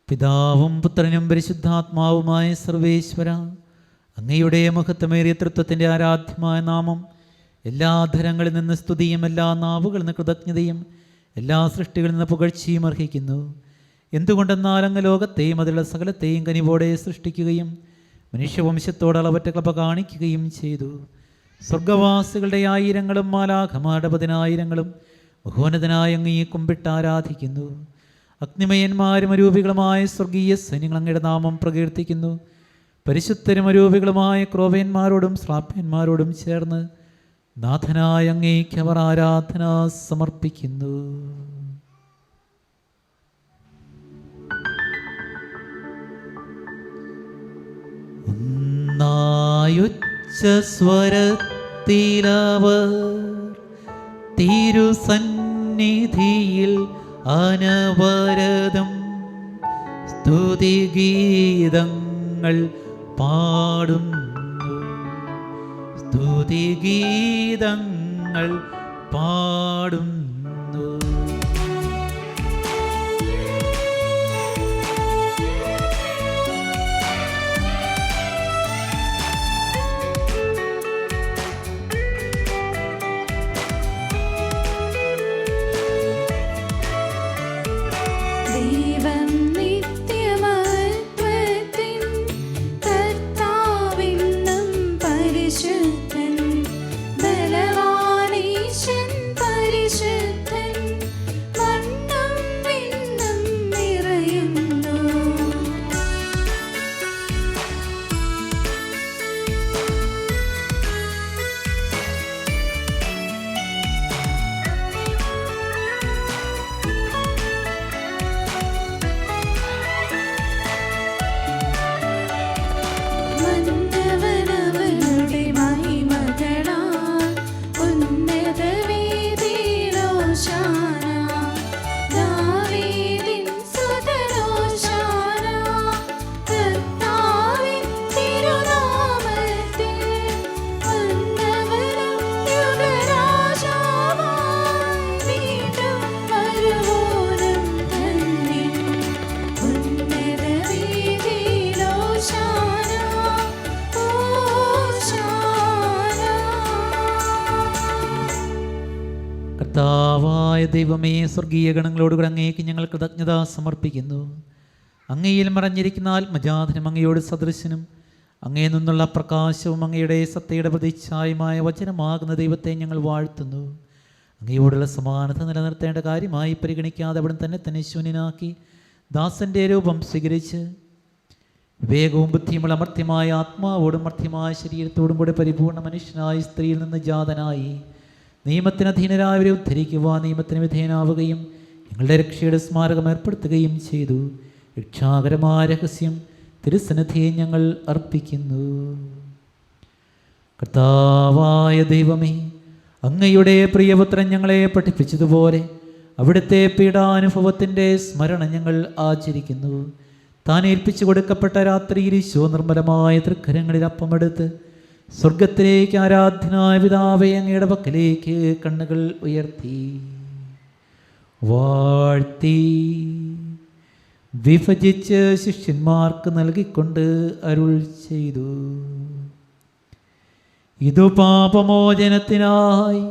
പിതാവും പുത്രനും പരിശുദ്ധാത്മാവുമായ സർവേശ്വര, അങ്ങയുടെ മഹത്വമേറിയ തൃത്വത്തിൻ്റെ ആരാധ്യമായ നാമം എല്ലാ ധരങ്ങളിൽ നിന്ന് സ്തുതിയും എല്ലാ നാവുകളിൽ നിന്ന് കൃതജ്ഞതയും എല്ലാ സൃഷ്ടികളിൽ നിന്ന് പുകഴ്ചയും അർഹിക്കുന്നു. എന്തുകൊണ്ടെന്നാൽ അങ്ങ് ലോകത്തെയും അതിലുള്ള സകലത്തെയും കനിവോടെ സൃഷ്ടിക്കുകയും മനുഷ്യവംശത്തോട് അളവറ്റ കൃപ കാണിക്കുകയും ചെയ്തു. സ്വർഗവാസികളുടെ ആയിരങ്ങളും മാലാഖമാരുടെ 10,000ങ്ങളും മഹോന്നതനായ അങ്ങയെ കുമ്പിട്ട് ആരാധിക്കുന്നു. അഗ്നിമയന്മാരും അരൂപികളുമായ സ്വർഗീയ സൈന്യങ്ങൾ അങ്ങയുടെ നാമം പ്രകീർത്തിക്കുന്നു. പരിശുദ്ധരും അരൂപികളുമായ ക്രോവേന്മാരോടും ശ്രാപ്യന്മാരോടും ചേർന്ന് നാഥനായ അങ്ങേക്ക് അവർ ആരാധന സമർപ്പിക്കുന്നു. ഒന്നായുച്ചസ്വരത്തിലവർ തിരുസന്നിധിയിൽ അനവരതം സ്തുതിഗീതങ്ങൾ പാടുന്നു. സ്തുതിഗീതങ്ങൾ പാടുന്നു. ദൈവം നിത്യമഹത്വത്തിൻ കർത്താവെന്നും പരിശുദ്ധൻ, ബലവാനീശൻ പരിശുദ്ധൻ, മണ്ണും വിണ്ണും നിറയുന്നു. മന്നവനവരുടെ മഹിമകളാൽ ഉന്നത വീഥിയിലോശാന, ദാവീദിൻ സുതനോശാന. കർത്താവിൻ തിരുനാമത്തിൽ വന്നവനും യുഗരാജാവായി വീണ്ടും വരുവോനും ധന്യൻ. ഉന്നത വീഥിയിലോശാന. കർത്താവായ ദൈവമേ, സ്വർഗീയ ഗണങ്ങളോടുകൂടെ അങ്ങേക്ക് ഞങ്ങൾ കൃതജ്ഞത സമർപ്പിക്കുന്നു. അങ്ങയിൽ മറഞ്ഞിരിക്കുന്ന ആത്മജാതനും അങ്ങയോട് സദൃശനും അങ്ങയിൽ നിന്നുള്ള പ്രകാശവും അങ്ങയുടെ സത്തയുടെ പ്രതിച്ഛായമായ വചനമാകുന്ന ദൈവത്തെ ഞങ്ങൾ വാഴ്ത്തുന്നു. അങ്ങയോടുള്ള സമാനത നിലനിർത്തേണ്ട കാര്യമായി പരിഗണിക്കാതെ അവിടെ തന്നെ ശൂന്യനാക്കി ദാസന്റെ രൂപം സ്വീകരിച്ച് വിവേകവും ബുദ്ധിയുമുള്ള അമർത്യമായ ആത്മാവോടും മർത്യമായ ശരീരത്തോടും കൂടെ പരിപൂർണ്ണ മനുഷ്യനായ സ്ത്രീയിൽ നിന്ന് ജാതനായി നിയമത്തിന് അധീനരായവരെ ഉദ്ധരിക്കുവാൻ നിയമത്തിന് വിധേയനാവുകയും ഞങ്ങളുടെ രക്ഷയുടെ സ്മാരകം ഏർപ്പെടുത്തുകയും ചെയ്തു. രക്ഷാകരമായ രഹസ്യം തിരുസന്നിധിയെ ഞങ്ങൾ അർപ്പിക്കുന്നു. കർത്താവായ ദൈവമേ, അങ്ങയുടെ പ്രിയപുത്രൻ ഞങ്ങളെ പഠിപ്പിച്ചതുപോലെ അവിടുത്തെ പീഡാനുഭവത്തിൻ്റെ സ്മരണ ഞങ്ങൾ ആചരിക്കുന്നു. താൻ ഏൽപ്പിച്ചു കൊടുക്കപ്പെട്ട രാത്രിയിൽ ഈശോ നിർമ്മലമായ തൃക്കരങ്ങളിൽ അപ്പമെടുത്ത് സ്വർഗത്തിലേക്ക് ആരാധ്യനായ പിതാവേ അങ്ങയുടെ പക്കലേക്ക് കണ്ണുകൾ ഉയർത്തി വാഴ്ത്തി വിഭജിച്ച് ശിഷ്യന്മാർക്ക് നൽകിക്കൊണ്ട് അരുൾ ചെയ്തു: ഇതു പാപമോചനത്തിനായി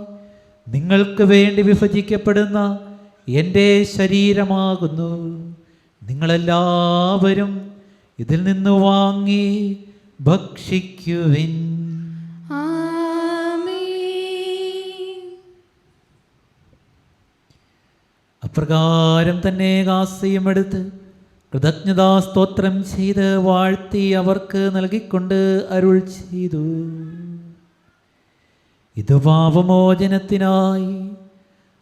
നിങ്ങൾക്ക് വേണ്ടി വിഭജിക്കപ്പെടുന്ന എൻ്റെ ശരീരമാകുന്നു. നിങ്ങളെല്ലാവരും ഇതിൽ നിന്ന് വാങ്ങി ഭക്ഷിക്കുവിൻ. അപ്രകാരം തന്നെ കാസയും എടുത്ത് കൃതജ്ഞതാ സ്തോത്രം ചെയ്ത് വാഴ്ത്തി അവർക്ക് നൽകിക്കൊണ്ട് അരുൾ ചെയ്തു: ഇത് പാപമോചനത്തിനായി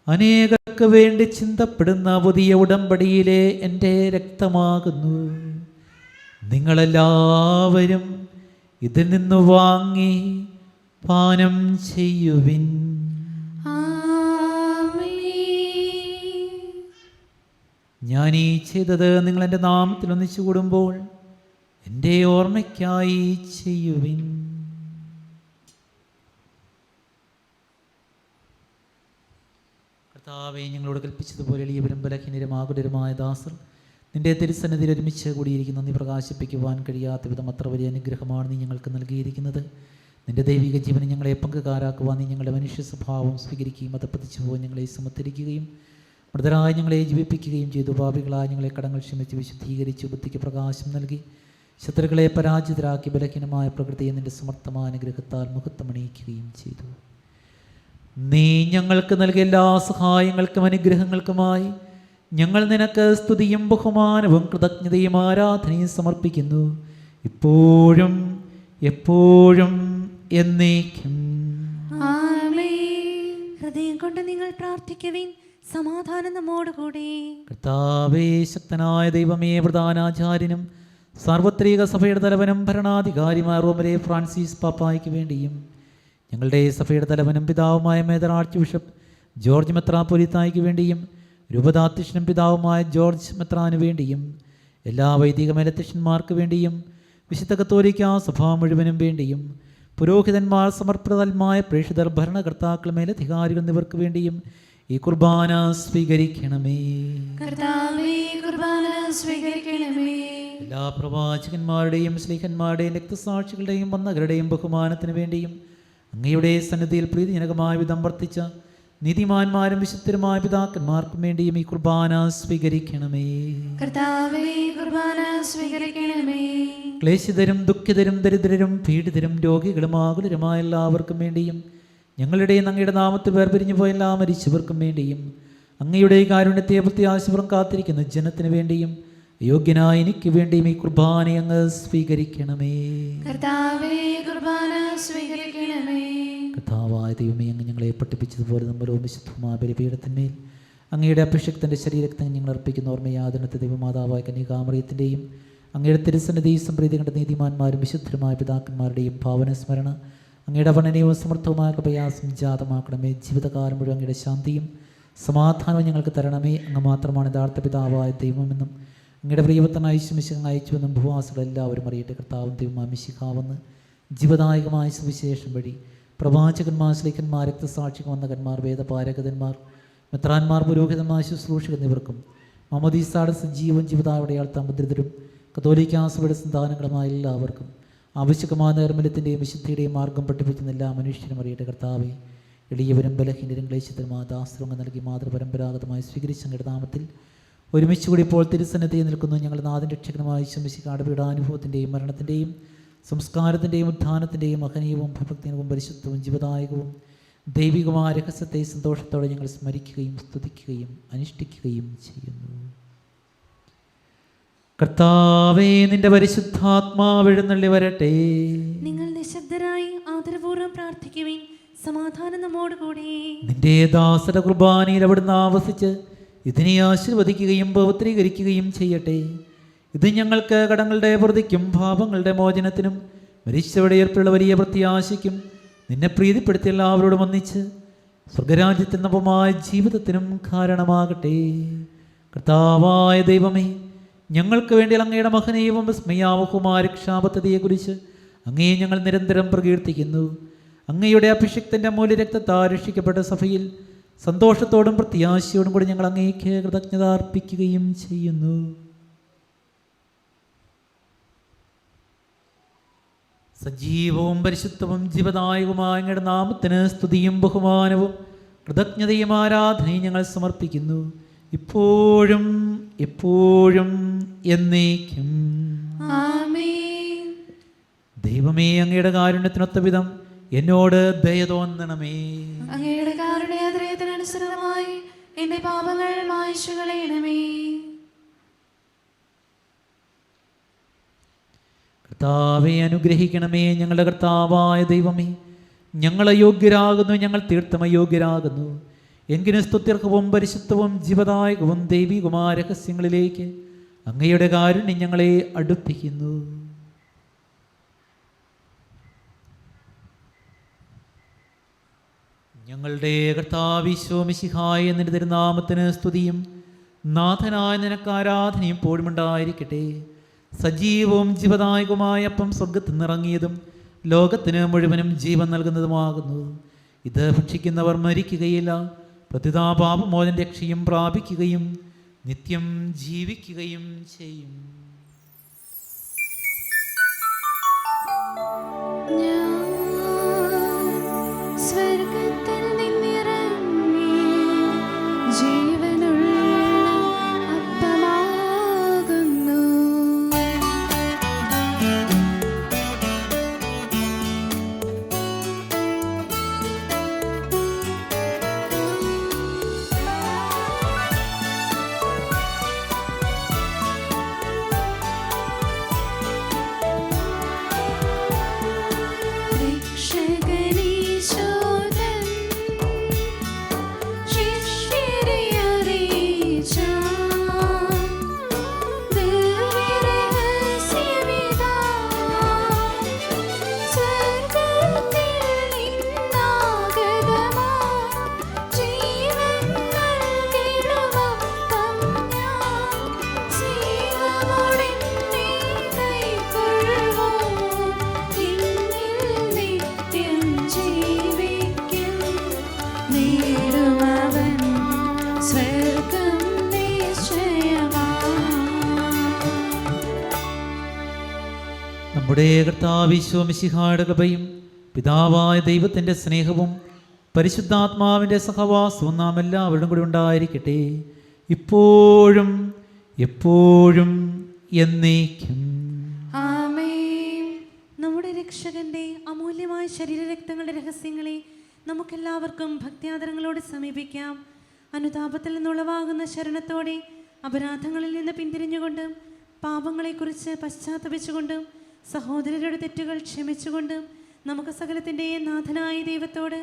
അനേകർക്ക് വേണ്ടി ചിന്തപ്പെടുന്ന പുതിയ ഉടമ്പടിയിലെ എൻ്റെ രക്തമാകുന്നു. നിങ്ങളെല്ലാവരും ഇതിൽ നിന്ന് വാങ്ങി പാനം ചെയ്യുവിൻ. ഞാൻ ഈ ചെയ്തത് നിങ്ങൾ എൻ്റെ നാമത്തിൽ ഒന്നിച്ചു കൂടുമ്പോൾ എൻ്റെ ഓർമ്മയ്ക്കായി ചെയ്യുവിൻ. കർത്താവേ, ഞങ്ങളോട് കൽപ്പിച്ചതുപോലെ എളിയവരും ബലഹീനരും ആകുലരുമായ ദാസർ നിന്റെ തിരുസന്നിധിയിൽ ഒരുമിച്ച് കൂടിയിരിക്കുന്ന നീ പ്രകാശിപ്പിക്കുവാൻ കഴിയാത്ത വിധം അത്ര വലിയ അനുഗ്രഹമാണ് നീ ഞങ്ങൾക്ക് നൽകിയിരിക്കുന്നത്. നിന്റെ ദൈവിക ജീവനെ ഞങ്ങളെ പങ്കുകാരാക്കുവാൻ നീ ഞങ്ങളുടെ മനുഷ്യ സ്വഭാവം സ്വീകരിക്കുകയും അതപ്പതിച്ചു പോകാൻ ഞങ്ങളെ സമർപ്പിക്കുകയും മൃതരായി ഞങ്ങളെ ജീവിപ്പിക്കുകയും ചെയ്തു. പാപികളായ ഞങ്ങളെ കടങ്ങൾ ക്ഷമിച്ച് വിശുദ്ധീകരിച്ച് ബുദ്ധിക്ക് പ്രകാശം നൽകി ശത്രുക്കളെ പരാജിതരാക്കി ബലഹീനമായ പ്രകൃതിയെ നിന്റെ സമർത്ഥമായ അനുഗ്രഹത്താൽ മുഖത്തമണിയിക്കുകയും ചെയ്തു. നീ ഞങ്ങൾക്ക് നൽകിയ എല്ലാ സഹായങ്ങൾക്കും അനുഗ്രഹങ്ങൾക്കുമായി ഞങ്ങൾ നിനക്ക് സ്തുതിയും ബഹുമാനവും കൃതജ്ഞതയും ആരാധനയും സമർപ്പിക്കുന്നു, ഇപ്പോഴും എപ്പോഴും എന്നേക്കും. ഹൃദയം കൊണ്ട് നിങ്ങൾ പ്രാർത്ഥിക്കുവിൻ, സമാധാനം നമ്മോടുകൂടി. കർത്താവേ, ശക്തനായ ദൈവമേ, പ്രധാനാചാര്യനും സാർവത്രിക സഭയുടെ തലവനും ഭരണാധികാരിയുമായ റോമരെ ഫ്രാൻസിസ് പാപ്പായ്ക്ക് വേണ്ടിയും ഞങ്ങളുടെ സഭയുടെ തലവനും പിതാവുമായ മേജർ ആർച്ച് ബിഷപ്പ് ജോർജ് മെത്രാപ്പൊലീത്തായ്ക്ക് വേണ്ടിയും രൂപതാധ്യക്ഷനും പിതാവുമായ ജോർജ് മെത്രാന് വേണ്ടിയും എല്ലാ വൈദിക മേലധ്യക്ഷന്മാർക്ക് വേണ്ടിയും വിശുദ്ധ കത്തോലിക്കാ സഭ മുഴുവനും വേണ്ടിയും പുരോഹിതന്മാർ, സമർപ്പിതന്മായ പ്രേക്ഷിതർ, ഭരണകർത്താക്കൾ, മേലധികാരികൾ എന്നിവർക്ക് വേണ്ടിയും ഈ കുർബാന സ്വീകരിക്കണമേ. എല്ലാ പ്രവാചകന്മാരുടെയും സ്ലീഹന്മാരുടെയും രക്തസാക്ഷികളുടെയും വന്നകരുടെയും ബഹുമാനത്തിന് വേണ്ടിയും അങ്ങയുടെ സന്നിധിയിൽ പ്രീതിജനകമായ വിധം വർത്തിച്ച നീതിമാന്മാരും വിശുദ്ധരുമായ പിതാക്കന്മാർക്കും വേണ്ടിയും ഈ കുർബാന സ്വീകരിക്കണമേ. ക്ലേശിതരും ദുഃഖിതരും ദരിദ്രരും പീഡിതരും രോഗികളും ആകുലരുമായ എല്ലാവർക്കും വേണ്ടിയും ഞങ്ങളുടെ അങ്ങയുടെ നാമത്തിൽ വേർപിരിഞ്ഞു പോയ എല്ലാ മരിച്ചവർക്കും വേണ്ടിയും അങ്ങയുടെ കാരുണ്യത്തെ പ്രത്യാശപുറം കാത്തിരിക്കുന്ന ജനത്തിന് വേണ്ടിയും യോഗ്യനായ എനിക്ക് വേണ്ടിയും ഈ കുർബാന അങ്ങ് സ്വീകരിക്കണമേ. കർത്താവായ ദൈവമേ, അങ്ങ് ഞങ്ങളെ പഠിപ്പിച്ചതുപോലെ നമ്മളും വിശുദ്ധമായ ബലിപീഠത്തിന്മേൽ അങ്ങയുടെ അഭിഷക്തൻ്റെ ശരീരത്തെ ഞങ്ങൾ അർപ്പിക്കുന്ന ഓർമ്മയാദനത്തെ ദൈവമാതാവായ കന്യകാമറിയത്തിൻ്റെയും അങ്ങയുടെ തിരുസന്നിധി സംപ്രീതി കണ്ട നീതിമാന്മാരും വിശുദ്ധരുമായ പിതാക്കന്മാരുടെയും ഭാവന സ്മരണ അങ്ങയുടെ വർണ്ണനയും സമർത്ഥവുമായ പ്രയാസം ജാതമാക്കണമേ. ജീവിതകാലം മുഴുവൻ അങ്ങയുടെ ശാന്തിയും സമാധാനവും ഞങ്ങൾക്ക് തരണമേ. അങ്ങ് മാത്രമാണ് യഥാർത്ഥ പിതാവായ ദൈവമെന്നും അങ്ങയുടെ പ്രിയവത്തനായ യേശുമിശിഹ അയച്ചുവെന്നും ഭൂവാസികളെല്ലാവരും അറിയട്ടെ. കർത്താവും ദൈവമായ മിശിഹാവെന്ന് ജീവദായകമായ സുവിശേഷം വഴി പ്രവാചകന്മാർ, ശ്ലീഹന്മാർ, രക്തസാക്ഷികൾ, വന്ദകന്മാർ, വേദപാരകന്മാർ, മെത്രാന്മാർ, പുരോഹിതന്മാർ, ശുശ്രൂഷകർ എന്നിവർക്കും മമദീസായുടെ സജീവൻ ജീവിതാവിടയാൾ മുദ്രിതരും കത്തോലിക്കാ സഭയുടെ സന്താനങ്ങളുമായ എല്ലാവർക്കും ആവശ്യകമായ നിർമ്മലത്തിൻ്റെയും വിശുദ്ധിയുടെയും മാർഗം പഠിപ്പിക്കുന്ന എല്ലാ മനുഷ്യരും അറിയട്ടെ. കർത്താവെ, എളിയവരും ബലഹീനരും ക്ലേശിതരുമായ ദാസ്ത്രങ്ങൾ നൽകി മാതൃപരമ്പരാഗതമായി സ്വീകരിച്ച അങ്ങയുടെ നാമത്തിൽ ഒരുമിച്ച് കൂടി ഇപ്പോൾ തിരുസന്നിധിയിൽ നിൽക്കുന്നു. ഞങ്ങളുടെ നാഥൻ രക്ഷകനുമായ യേശുമിശിഹായുടെ പീഡാനുഭവത്തിൻ്റെയും മരണത്തിൻ്റെയും സംസ്കാരത്തിൻ്റെയും ഉത്ഥാനത്തിൻ്റെയും മഹനീയവും ഭക്തിയും പരിശുദ്ധവും ജീവദായകവും ദൈവികമായ രഹസ്യത്തെ സന്തോഷത്തോടെ ഞങ്ങൾ സ്മരിക്കുകയും സ്തുതിക്കുകയും അനുഷ്ഠിക്കുകയും ചെയ്യുന്നു. കർത്താവേ, നിന്റെ പരിശുദ്ധാത്മാവ് എഴുന്നള്ളി വരട്ടെ. നിങ്ങൾ നിശബ്ദരായി ആദരപൂർവ്വം പ്രാർത്ഥിക്കുവിൻ, സമാധാനം നമ്മോടുകൂടി. നിന്റെ ദാസര കുർബാനയിൽ അവിടുന്ന് ആവസിച്ച് ഇതിനെ ആശീർവദിക്കുകയും പവിത്രീകരിക്കുകയും ചെയ്യട്ടെ. ഇത് ഞങ്ങൾക്ക് കടങ്ങളുടെ പ്രതിക്കും പാപങ്ങളുടെ മോചനത്തിനും മരിച്ചവരുടെ ഏർപ്പുള്ള വലിയ പ്രത്യാശയ്ക്കും നിന്നെ പ്രീതിപ്പെടുത്തിയ എല്ലാവരോടും ഒന്നിച്ച് സ്വർഗരാജ്യത്തിൽ നവമായ ജീവിതത്തിനും കാരണമാകട്ടെ. കർത്താവായ ദൈവമേ, ഞങ്ങൾക്ക് വേണ്ടി അങ്ങയുടെ മഹനീയവും വിസ്മയാവഹുമായ രക്ഷാപദ്ധതിയെക്കുറിച്ച് അങ്ങയെ ഞങ്ങൾ നിരന്തരം പ്രകീർത്തിക്കുന്നു. അങ്ങയുടെ അഭിഷിക്തൻ്റെ മൂല്യരക്തത്താൽ രക്ഷിക്കപ്പെട്ട സഭയിൽ സന്തോഷത്തോടും പ്രത്യാശയോടും കൂടി ഞങ്ങൾ അങ്ങേക്ക് കൃതജ്ഞത അർപ്പിക്കുകയും ചെയ്യുന്നു. സജീവവും പരിശുദ്ധവും ജീവദായകവുമായ അങ്ങയുടെ നാമത്തിന് സ്തുതിയും ബഹുമാനവും കൃതജ്ഞതയും ആരാധനയും ഞങ്ങൾ സമർപ്പിക്കുന്നു, ഇപ്പോഴും എപ്പോഴും എന്നേക്കും. ദൈവമേ, അങ്ങയുടെ കാരുണ്യത്തിനൊത്ത വിധം എന്നോട് ദയ തോന്നണമേ. അങ്ങയുടെ കാരുണ്യാദ്രയത്തിനനുസൃതമായി എന്റെ പാപങ്ങൾ മായ്ച്ചു കളയണമേ. കർത്താവെ, അനുഗ്രഹിക്കണമേ. ഞങ്ങളുടെ കർത്താവായ ദൈവമേ, ഞങ്ങൾ അയോഗ്യരാകുന്നു, ഞങ്ങൾ തീർത്തും അയോഗ്യരാകുന്നു. എങ്കിലും സ്തുത്യർഹവും പരിശുദ്ധവും ജീവദായകവും ദൈവികമായ രഹസ്യങ്ങളിലേക്ക് അങ്ങയുടെ കാരുണ്യം ഞങ്ങളെ അടുപ്പിക്കുന്നു. ഞങ്ങളുടെ കർത്താവ് ഈശോ മിശിഹായ നിന്റെ തിരുനാമത്തിന് സ്തുതിയും നാഥനായ നിനക്ക് ആരാധനയും എപ്പോഴും ഉണ്ടായിരിക്കട്ടെ. സജീവവും ജീവദായകവുമായ അപ്പം സ്വർഗത്തിൽ നിന്നിറങ്ങിയതും ലോകത്തിന് മുഴുവനും ജീവൻ നൽകുന്നതുമാകുന്നു. ഇത് ഭക്ഷിക്കുന്നവർ മരിക്കുകയില്ല, പ്രതിതാപാപമോചന രക്ഷയും പ്രാപിക്കുകയും നിത്യം ജീവിക്കുകയും ചെയ്യും. സ്വർഗത്തിൽ നിന്നിറങ്ങി ജീവനുള്ള അപ്പമാകുന്നു. നമ്മുടെ കർത്താവ് ഈശോ മിശിഹായുടെ കൃപയും പിതാവായ ദൈവത്തിൻ്റെ സ്നേഹവും പരിശുദ്ധാത്മാവിൻ്റെ സഹവാസവും നാം എല്ലാവരുടെയും കൂടി ഉണ്ടായിരിക്കട്ടെ, ഇപ്പോഴും എപ്പോഴും എന്നേക്കും. ആമേൻ. നമ്മുടെ രക്ഷകന്റെ അമൂല്യമായ ശരീരരക്തങ്ങളുടെ രഹസ്യങ്ങളെ നമുക്കെല്ലാവർക്കും ഭക്ത്യാദരങ്ങളോട് സമീപിക്കാം. അനുതാപത്തിൽ നിന്നുളവാകുന്ന ശരണത്തോടെ അപരാധങ്ങളിൽ നിന്ന് പിന്തിരിഞ്ഞുകൊണ്ടും പാപങ്ങളെക്കുറിച്ച് പശ്ചാത്തപിച്ചുകൊണ്ടും സഹോദരരുടെ തെറ്റുകൾ ക്ഷമിച്ചുകൊണ്ടും നമുക്ക് സകലത്തിൻ്റെയും നാഥനായ ദൈവത്തോട്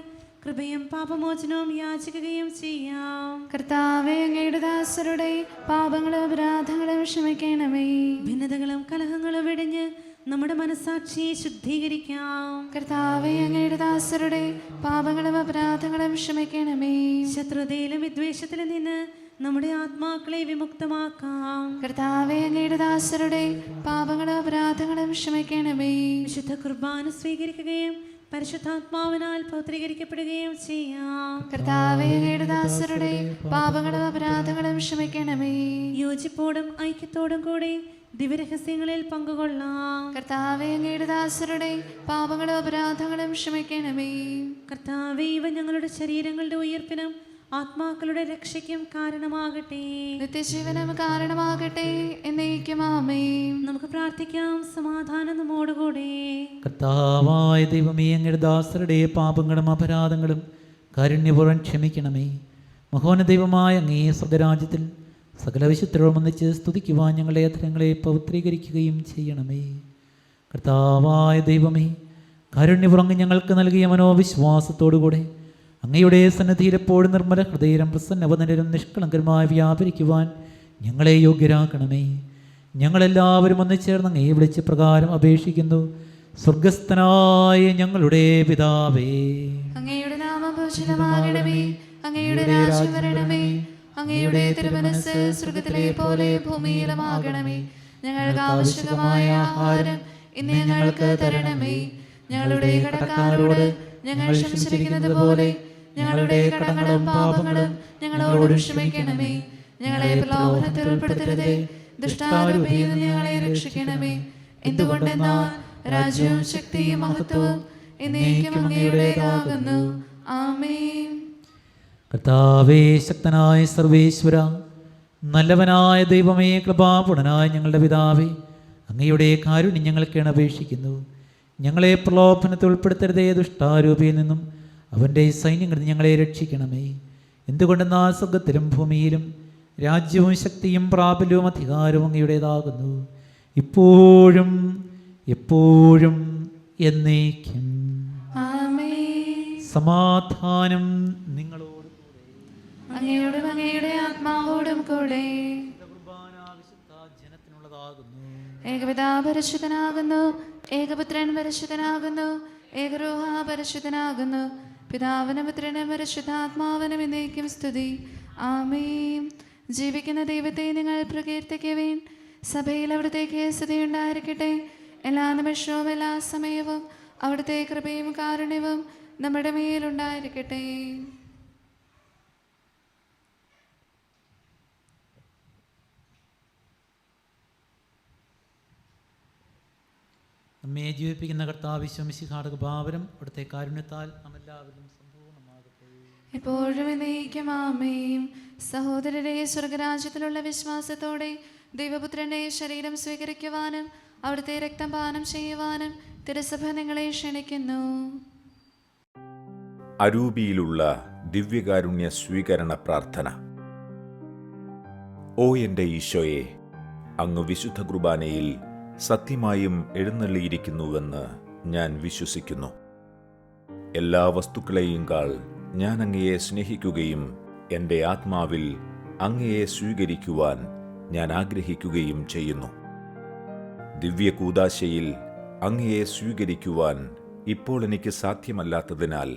കൃപയും പാപമോചനവും യാചിക്കുകയും ചെയ്യാം. കർത്താവേ, അങ്ങയുടെ ദാസരുടെ പാപങ്ങളും അപരാധങ്ങളും ക്ഷമിക്കണമേ. ഭിന്നതകളും കലഹങ്ങളും വെടിഞ്ഞ് നമ്മുടെ മനസ്സാക്ഷിയെ ശുദ്ധീകരിക്കാം. കർത്താവേ, അങ്ങയുടെ ദാസരുടെ പാപങ്ങളും അപരാധങ്ങളും ക്ഷമിക്കണമേ. ശത്രുതയിലും വിദ്വേഷത്തിലും നിന്ന് നമ്മുടെ ആത്മാക്കളെ വിമുക്തമാക്കാം. കർത്താവേ, അങ്ങയുടെ ദാസരുടെ പാപങ്ങളും അപരാധങ്ങളും ക്ഷമിക്കണമേ. വിശുദ്ധ കുർബാന സ്വീകരിക്കുകയും പരിശുദ്ധാത്മാവിനാൽ പൗത്രീകരിക്കപ്പെടുകയും ചെയ്യാം. കർത്താവേ, അങ്ങയുടെ ദാസരുടെ പാപങ്ങളും അപരാധങ്ങളും ക്ഷമിക്കണമേ. യോജിപ്പോടും ഐക്യത്തോടും കൂടി ദിവ്യരഹസ്യങ്ങളിൽ പങ്കുകൊള്ളാം. കർത്താവേ, അങ്ങയുടെ ദാസരുടെ പാപങ്ങളും അപരാധങ്ങളും ക്ഷമിക്കണമേ. കർത്താവേ, ഇവ ഞങ്ങളുടെ ശരീരങ്ങളുടെ ഉയർപ്പിനും ആത്മാക്കളുടെ രക്ഷയ്ക്കും കാരണമാകട്ടെ, നിത്യജീവനം കാരണമാകട്ടെ, എന്നേക്കും ആമേൻ. നമുക്ക് പ്രാർത്ഥിക്കാം. സമാധാനം നമ്മോടുകൂടെ. കർത്താവായ ദൈവമേ, അങ്ങയുടെ ദാസരുടെ പാപങ്ങളും അപരാധങ്ങളും കാരുണ്യപൂർവ്വം ക്ഷമിക്കണമേ. മഹോന്ന ദൈവമായ അങ്ങേ സ്വർഗ്ഗരാജ്യത്തിൽ സകല വിശുദ്ധരോടും ഒന്നിച്ച് സ്തുതിക്കുവാൻ ഞങ്ങളുടെ അധരങ്ങളെ പവിത്രീകരിക്കുകയും ചെയ്യണമേ. കർത്താവായ ദൈവമേ, കാരുണ്യപൂർവ്വം ഞങ്ങൾക്ക് നൽകിയ മനോവിശ്വാസത്തോടുകൂടെ അങ്ങയുടെ സന്നിധിയിൽ എപ്പോഴും നിർമ്മല ഹൃദയരും പ്രസന്നവദനരും നിഷ്കളങ്കരുമായി വ്യാപരിക്കുവാൻ ഞങ്ങളെ യോഗ്യരാക്കണമേ. ഞങ്ങളെല്ലാവരും ഒന്നിച്ചേർന്ന് അങ്ങയെ വിളിച്ച് പ്രകാരം അപേക്ഷിക്കുന്നു. സ്വർഗസ്ഥനായ ഞങ്ങളുടെ പിതാവേ, അങ്ങയുടെ നാമം പൂജിതമാകണമേ. അങ്ങയുടെ രാജ്യം വരണമേ. അങ്ങയുടെ തിരുമനസ്സ് സ്വർഗ്ഗത്തിലെ പോലെ ഭൂമിയിലുമാകണമേ. ഞങ്ങൾക്ക് ആവശ്യമായ ആഹാരം ഇന്ന് ഞങ്ങൾക്ക് തരണമേ. ഞങ്ങളുടെ കടക്കാരോട് ഞങ്ങൾ ക്ഷമിച്ചിരിക്കുന്നത് പോലെ ഞങ്ങളുടെ കടങ്ങളും പാപങ്ങളും ഞങ്ങളോട് ക്ഷമിക്കണമേ. ഞങ്ങളെ പ്രലോഭനത്തിൽ ഉൾപ്പെടുത്തരുതേ, ദുഷ്ടാരൂപിയിൽ നിന്ന് ഞങ്ങളെ രക്ഷിക്കണമേ. എന്തുകൊണ്ടെന്നാൽ രാജ്യവും ശക്തിയും മഹത്വവും എന്നേക്കും അങ്ങയുടേതാകുന്നു. ആമേൻ. കർത്താവേ, ശക്തനായ സർവേശ്വര, നല്ലവനായ ദൈവമേ, കൃപാപൂർണനായ ഞങ്ങളുടെ പിതാവേ, അങ്ങയുടെ കാരുണ്യം ഞങ്ങൾക്ക് അപേക്ഷിക്കുന്നു. ഞങ്ങളെ പ്രലോഭനത്തിൽ ഉൾപ്പെടുത്തരുതേ, ദുഷ്ടാരൂപിയിൽ നിന്നും അവൻ്റെ സൈന്യങ്ങളിൽ നിന്ന് ഞങ്ങളെ രക്ഷിക്കണമേ. എന്തുകൊണ്ടെന്നാൽ സ്വർഗ്ഗത്തിലും ഭൂമിയിലും രാജ്യവും ശക്തിയും പ്രാബല്യവും അധികാരവും അങ്ങയുടേതാകുന്നു, ഇപ്പോഴും എപ്പോഴും എന്നേക്കും. ആമേൻ. സമാധാനം നിങ്ങളോട് അങ്ങയോടും അങ്ങയുടെ ആത്മാവോടും കൂടെ. ജനത്തിനുള്ളതാകുന്നു. ഏകപിതാ പരിശുദ്ധനാകുന്നു, ഏകപുത്രൻ പരിശുദ്ധനാകുന്നു, ഏകരൂഹ പരിശുദ്ധനാകുന്നു. പിതാവിനും പുത്രനും പരിശുദ്ധാത്മാവിനും എന്നേക്കും സ്തുതി. ആമേൻ. ജീവിക്കുന്ന ദൈവത്തെ നിങ്ങൾ പ്രകീർത്തിക്കുവിൻ. സഭയിൽ അവിടുത്തേക്ക് സ്തുതിയുണ്ടായിരിക്കട്ടെ. എല്ലാ നിമിഷവും എല്ലാ സമയവും അവിടുത്തെ കൃപയും കാരുണ്യവും നമ്മുടെ മേലുണ്ടായിരിക്കട്ടെ. നമ്മെ ജീവിപ്പിക്കുന്ന കർത്താവ് ഈശോമിശിഹായുടെ കൃപാവരം അവിടുത്തെ കാരുണ്യത്താൽ നമ്മെല്ലാവരും സമ്പൂർണ്ണമാകട്ടെ, എപ്പോഴും എന്നേക്കും ആമേൻ. സഹോദരരെ, സ്വർഗരാജ്യത്തിലുള്ള വിശ്വാസത്തോടെ ദൈവപുത്രന്റെ ശരീരം സ്വീകരിക്കുവാനും അവിടുത്തെ രക്തം പാനം ചെയ്യുവാനും തിരുസഭ നിങ്ങളെ ക്ഷണിക്കുന്നു. അരൂപിയിലുള്ള ദിവ്യകാരുണ്യ സ്വീകരണ പ്രാർത്ഥന. ഓ എൻ്റെ ഈശോയെ, അങ്ങ് വിശുദ്ധ കുർബാനയിൽ സത്യമായും എഴുന്നള്ളിയിരിക്കുന്നുവെന്ന് ഞാൻ വിശ്വസിക്കുന്നു. എല്ലാ വസ്തുക്കളെയും കാൾ ഞാൻ അങ്ങയെ സ്നേഹിക്കുകയും എൻ്റെ ആത്മാവിൽ അങ്ങയെ സ്വീകരിക്കുവാൻ ഞാൻ ആഗ്രഹിക്കുകയും ചെയ്യുന്നു. ദിവ്യകൂദാശയിൽ അങ്ങയെ സ്വീകരിക്കുവാൻ ഇപ്പോൾ എനിക്ക് സാധ്യമല്ലാത്തതിനാൽ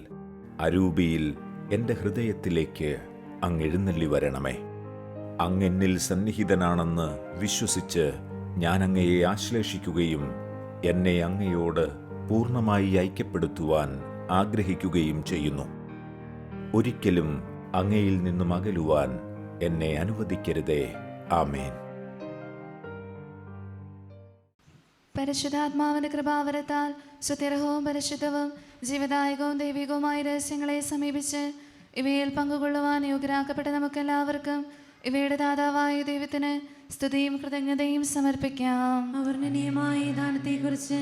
അരൂപിയിൽ എൻ്റെ ഹൃദയത്തിലേക്ക് അങ്ങ് എഴുന്നള്ളി വരണമേ. അങ്ങെന്നിൽ സന്നിഹിതനാണെന്ന് വിശ്വസിച്ച് ഞാൻ അങ്ങയെ ആശ്ലേഷിക്കുകയും എന്നെ അങ്ങയോട് പൂർണ്ണമായി ഐക്യപ്പെടുത്തുവാൻ ആഗ്രഹിക്കുകയും ചെയ്യുന്നു. ഒരിക്കലും അങ്ങയിൽ നിന്നും അകലുവാൻ എന്നെ അനുവദിക്കരുതേ. ആമേൻ. പരിശുദ്ധാത്മാവിന്റെ കൃപാവരത്താൽ സുത്യർഹവും പരിശുദ്ധവും ജീവദായകവും ദൈവികവുമായ രഹസ്യങ്ങളെ സമീപിച്ച് ഇവയിൽ പങ്കുകൊള്ളുവാൻ യോഗ്യരാക്കപ്പെട്ട നമുക്കെല്ലാവർക്കും ഇവയുടെ ദാതാവായ ദൈവത്തിന് സ്തുതിയും കൃതജ്ഞതയും സമർപ്പിക്കാം. അവർണ്ണനീയമായ ദാനത്തെക്കുറിച്ച്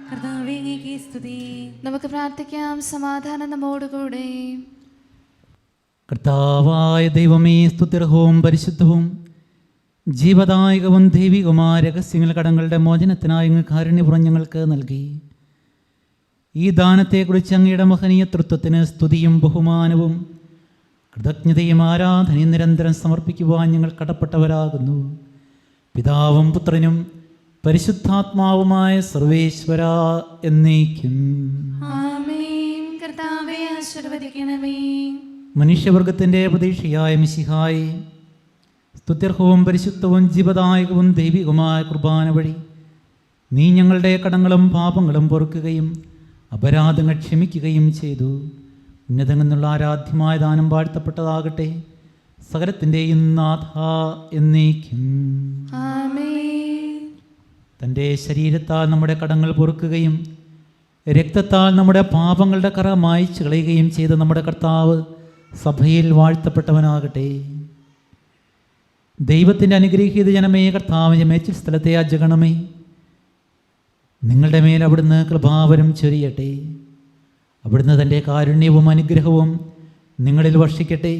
കർത്താവേ അങ്ങേക്ക് സ്തുതി. നമുക്ക് പ്രാർത്ഥിക്കാം. സമാധാനം നമ്മോടുകൂടെ. കർത്താവായ ദൈവമേ, സ്തുത്യർഹവും പരിശുദ്ധവും ജീവദായകവും ദൈവികവുമായ രഹസ്യങ്ങൾ കടങ്ങളുടെ മോചനത്തിനായി അങ്ങ് കാരുണ്യപുറം ഞങ്ങൾക്ക് നൽകി. ഈ ദാനത്തെക്കുറിച്ച് അങ്ങയുടെ മഹനീയ തൃത്വത്തിന് സ്തുതിയും ബഹുമാനവും കൃതജ്ഞതയും ആരാധനയും നിരന്തരം സമർപ്പിക്കുവാൻ ഞങ്ങൾ കടപ്പെട്ടവരാകുന്നു. പിതാവും പുത്രനും പരിശുദ്ധാത്മാവുമായ സർവേശ്വര എന്നേക്കും ആമേൻ. കർത്താവേ ആശീർവദിക്കണമേ. മനുഷ്യവർഗത്തിൻ്റെ പ്രതീക്ഷയായ മിശിഹായി, സ്തുത്യർഹവും പരിശുദ്ധവും ജീവദായകവും ദൈവികവുമായ കുർബാന വഴി നീ ഞങ്ങളുടെ കടങ്ങളും പാപങ്ങളും പൊറുക്കുകയും അപരാധങ്ങൾ ക്ഷമിക്കുകയും ചെയ്തു. ഉന്നതങ്ങളിൽ നിന്നുള്ള ആരാധ്യമായ ദാനം വാഴ്ത്തപ്പെട്ടതാകട്ടെ. സകലത്തിൻ്റെയും നാഥ എന്നേക്കും ആമേൻ. തൻ്റെ ശരീരത്താൽ നമ്മുടെ കടങ്ങൾ പൊറുക്കുകയും രക്തത്താൽ നമ്മുടെ പാപങ്ങളുടെ കറ മായ്ച്ചു കളയുകയും ചെയ്ത നമ്മുടെ കർത്താവ് സഭയിൽ വാഴ്ത്തപ്പെട്ടവനാകട്ടെ. ദൈവത്തിൻ്റെ അനുഗ്രഹീത ജനമേ, കർത്താവിൻ്റെ മേച്ചിൽ സ്ഥലത്തെ അജഗണമേ, നിങ്ങളുടെ മേൽ അവിടുന്ന് കൃപാവരം ചൊരിയട്ടെ. അവിടുന്ന് തൻ്റെ കാരുണ്യവും അനുഗ്രഹവും നിങ്ങളിൽ വർഷിക്കട്ടെ.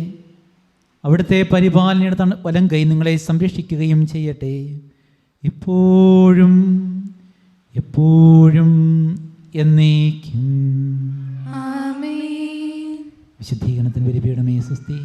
അവിടുത്തെ പരിപാലനയുടെ വലം കൈ നിങ്ങളെ സംരക്ഷിക്കുകയും ചെയ്യട്ടെ, ഇപ്പോഴും എപ്പോഴും എന്നേക്കും. ആമേൻ. വിശുദ്ധീകരണത്തിന് ബലിപീഠമേ സ്വസ്തി.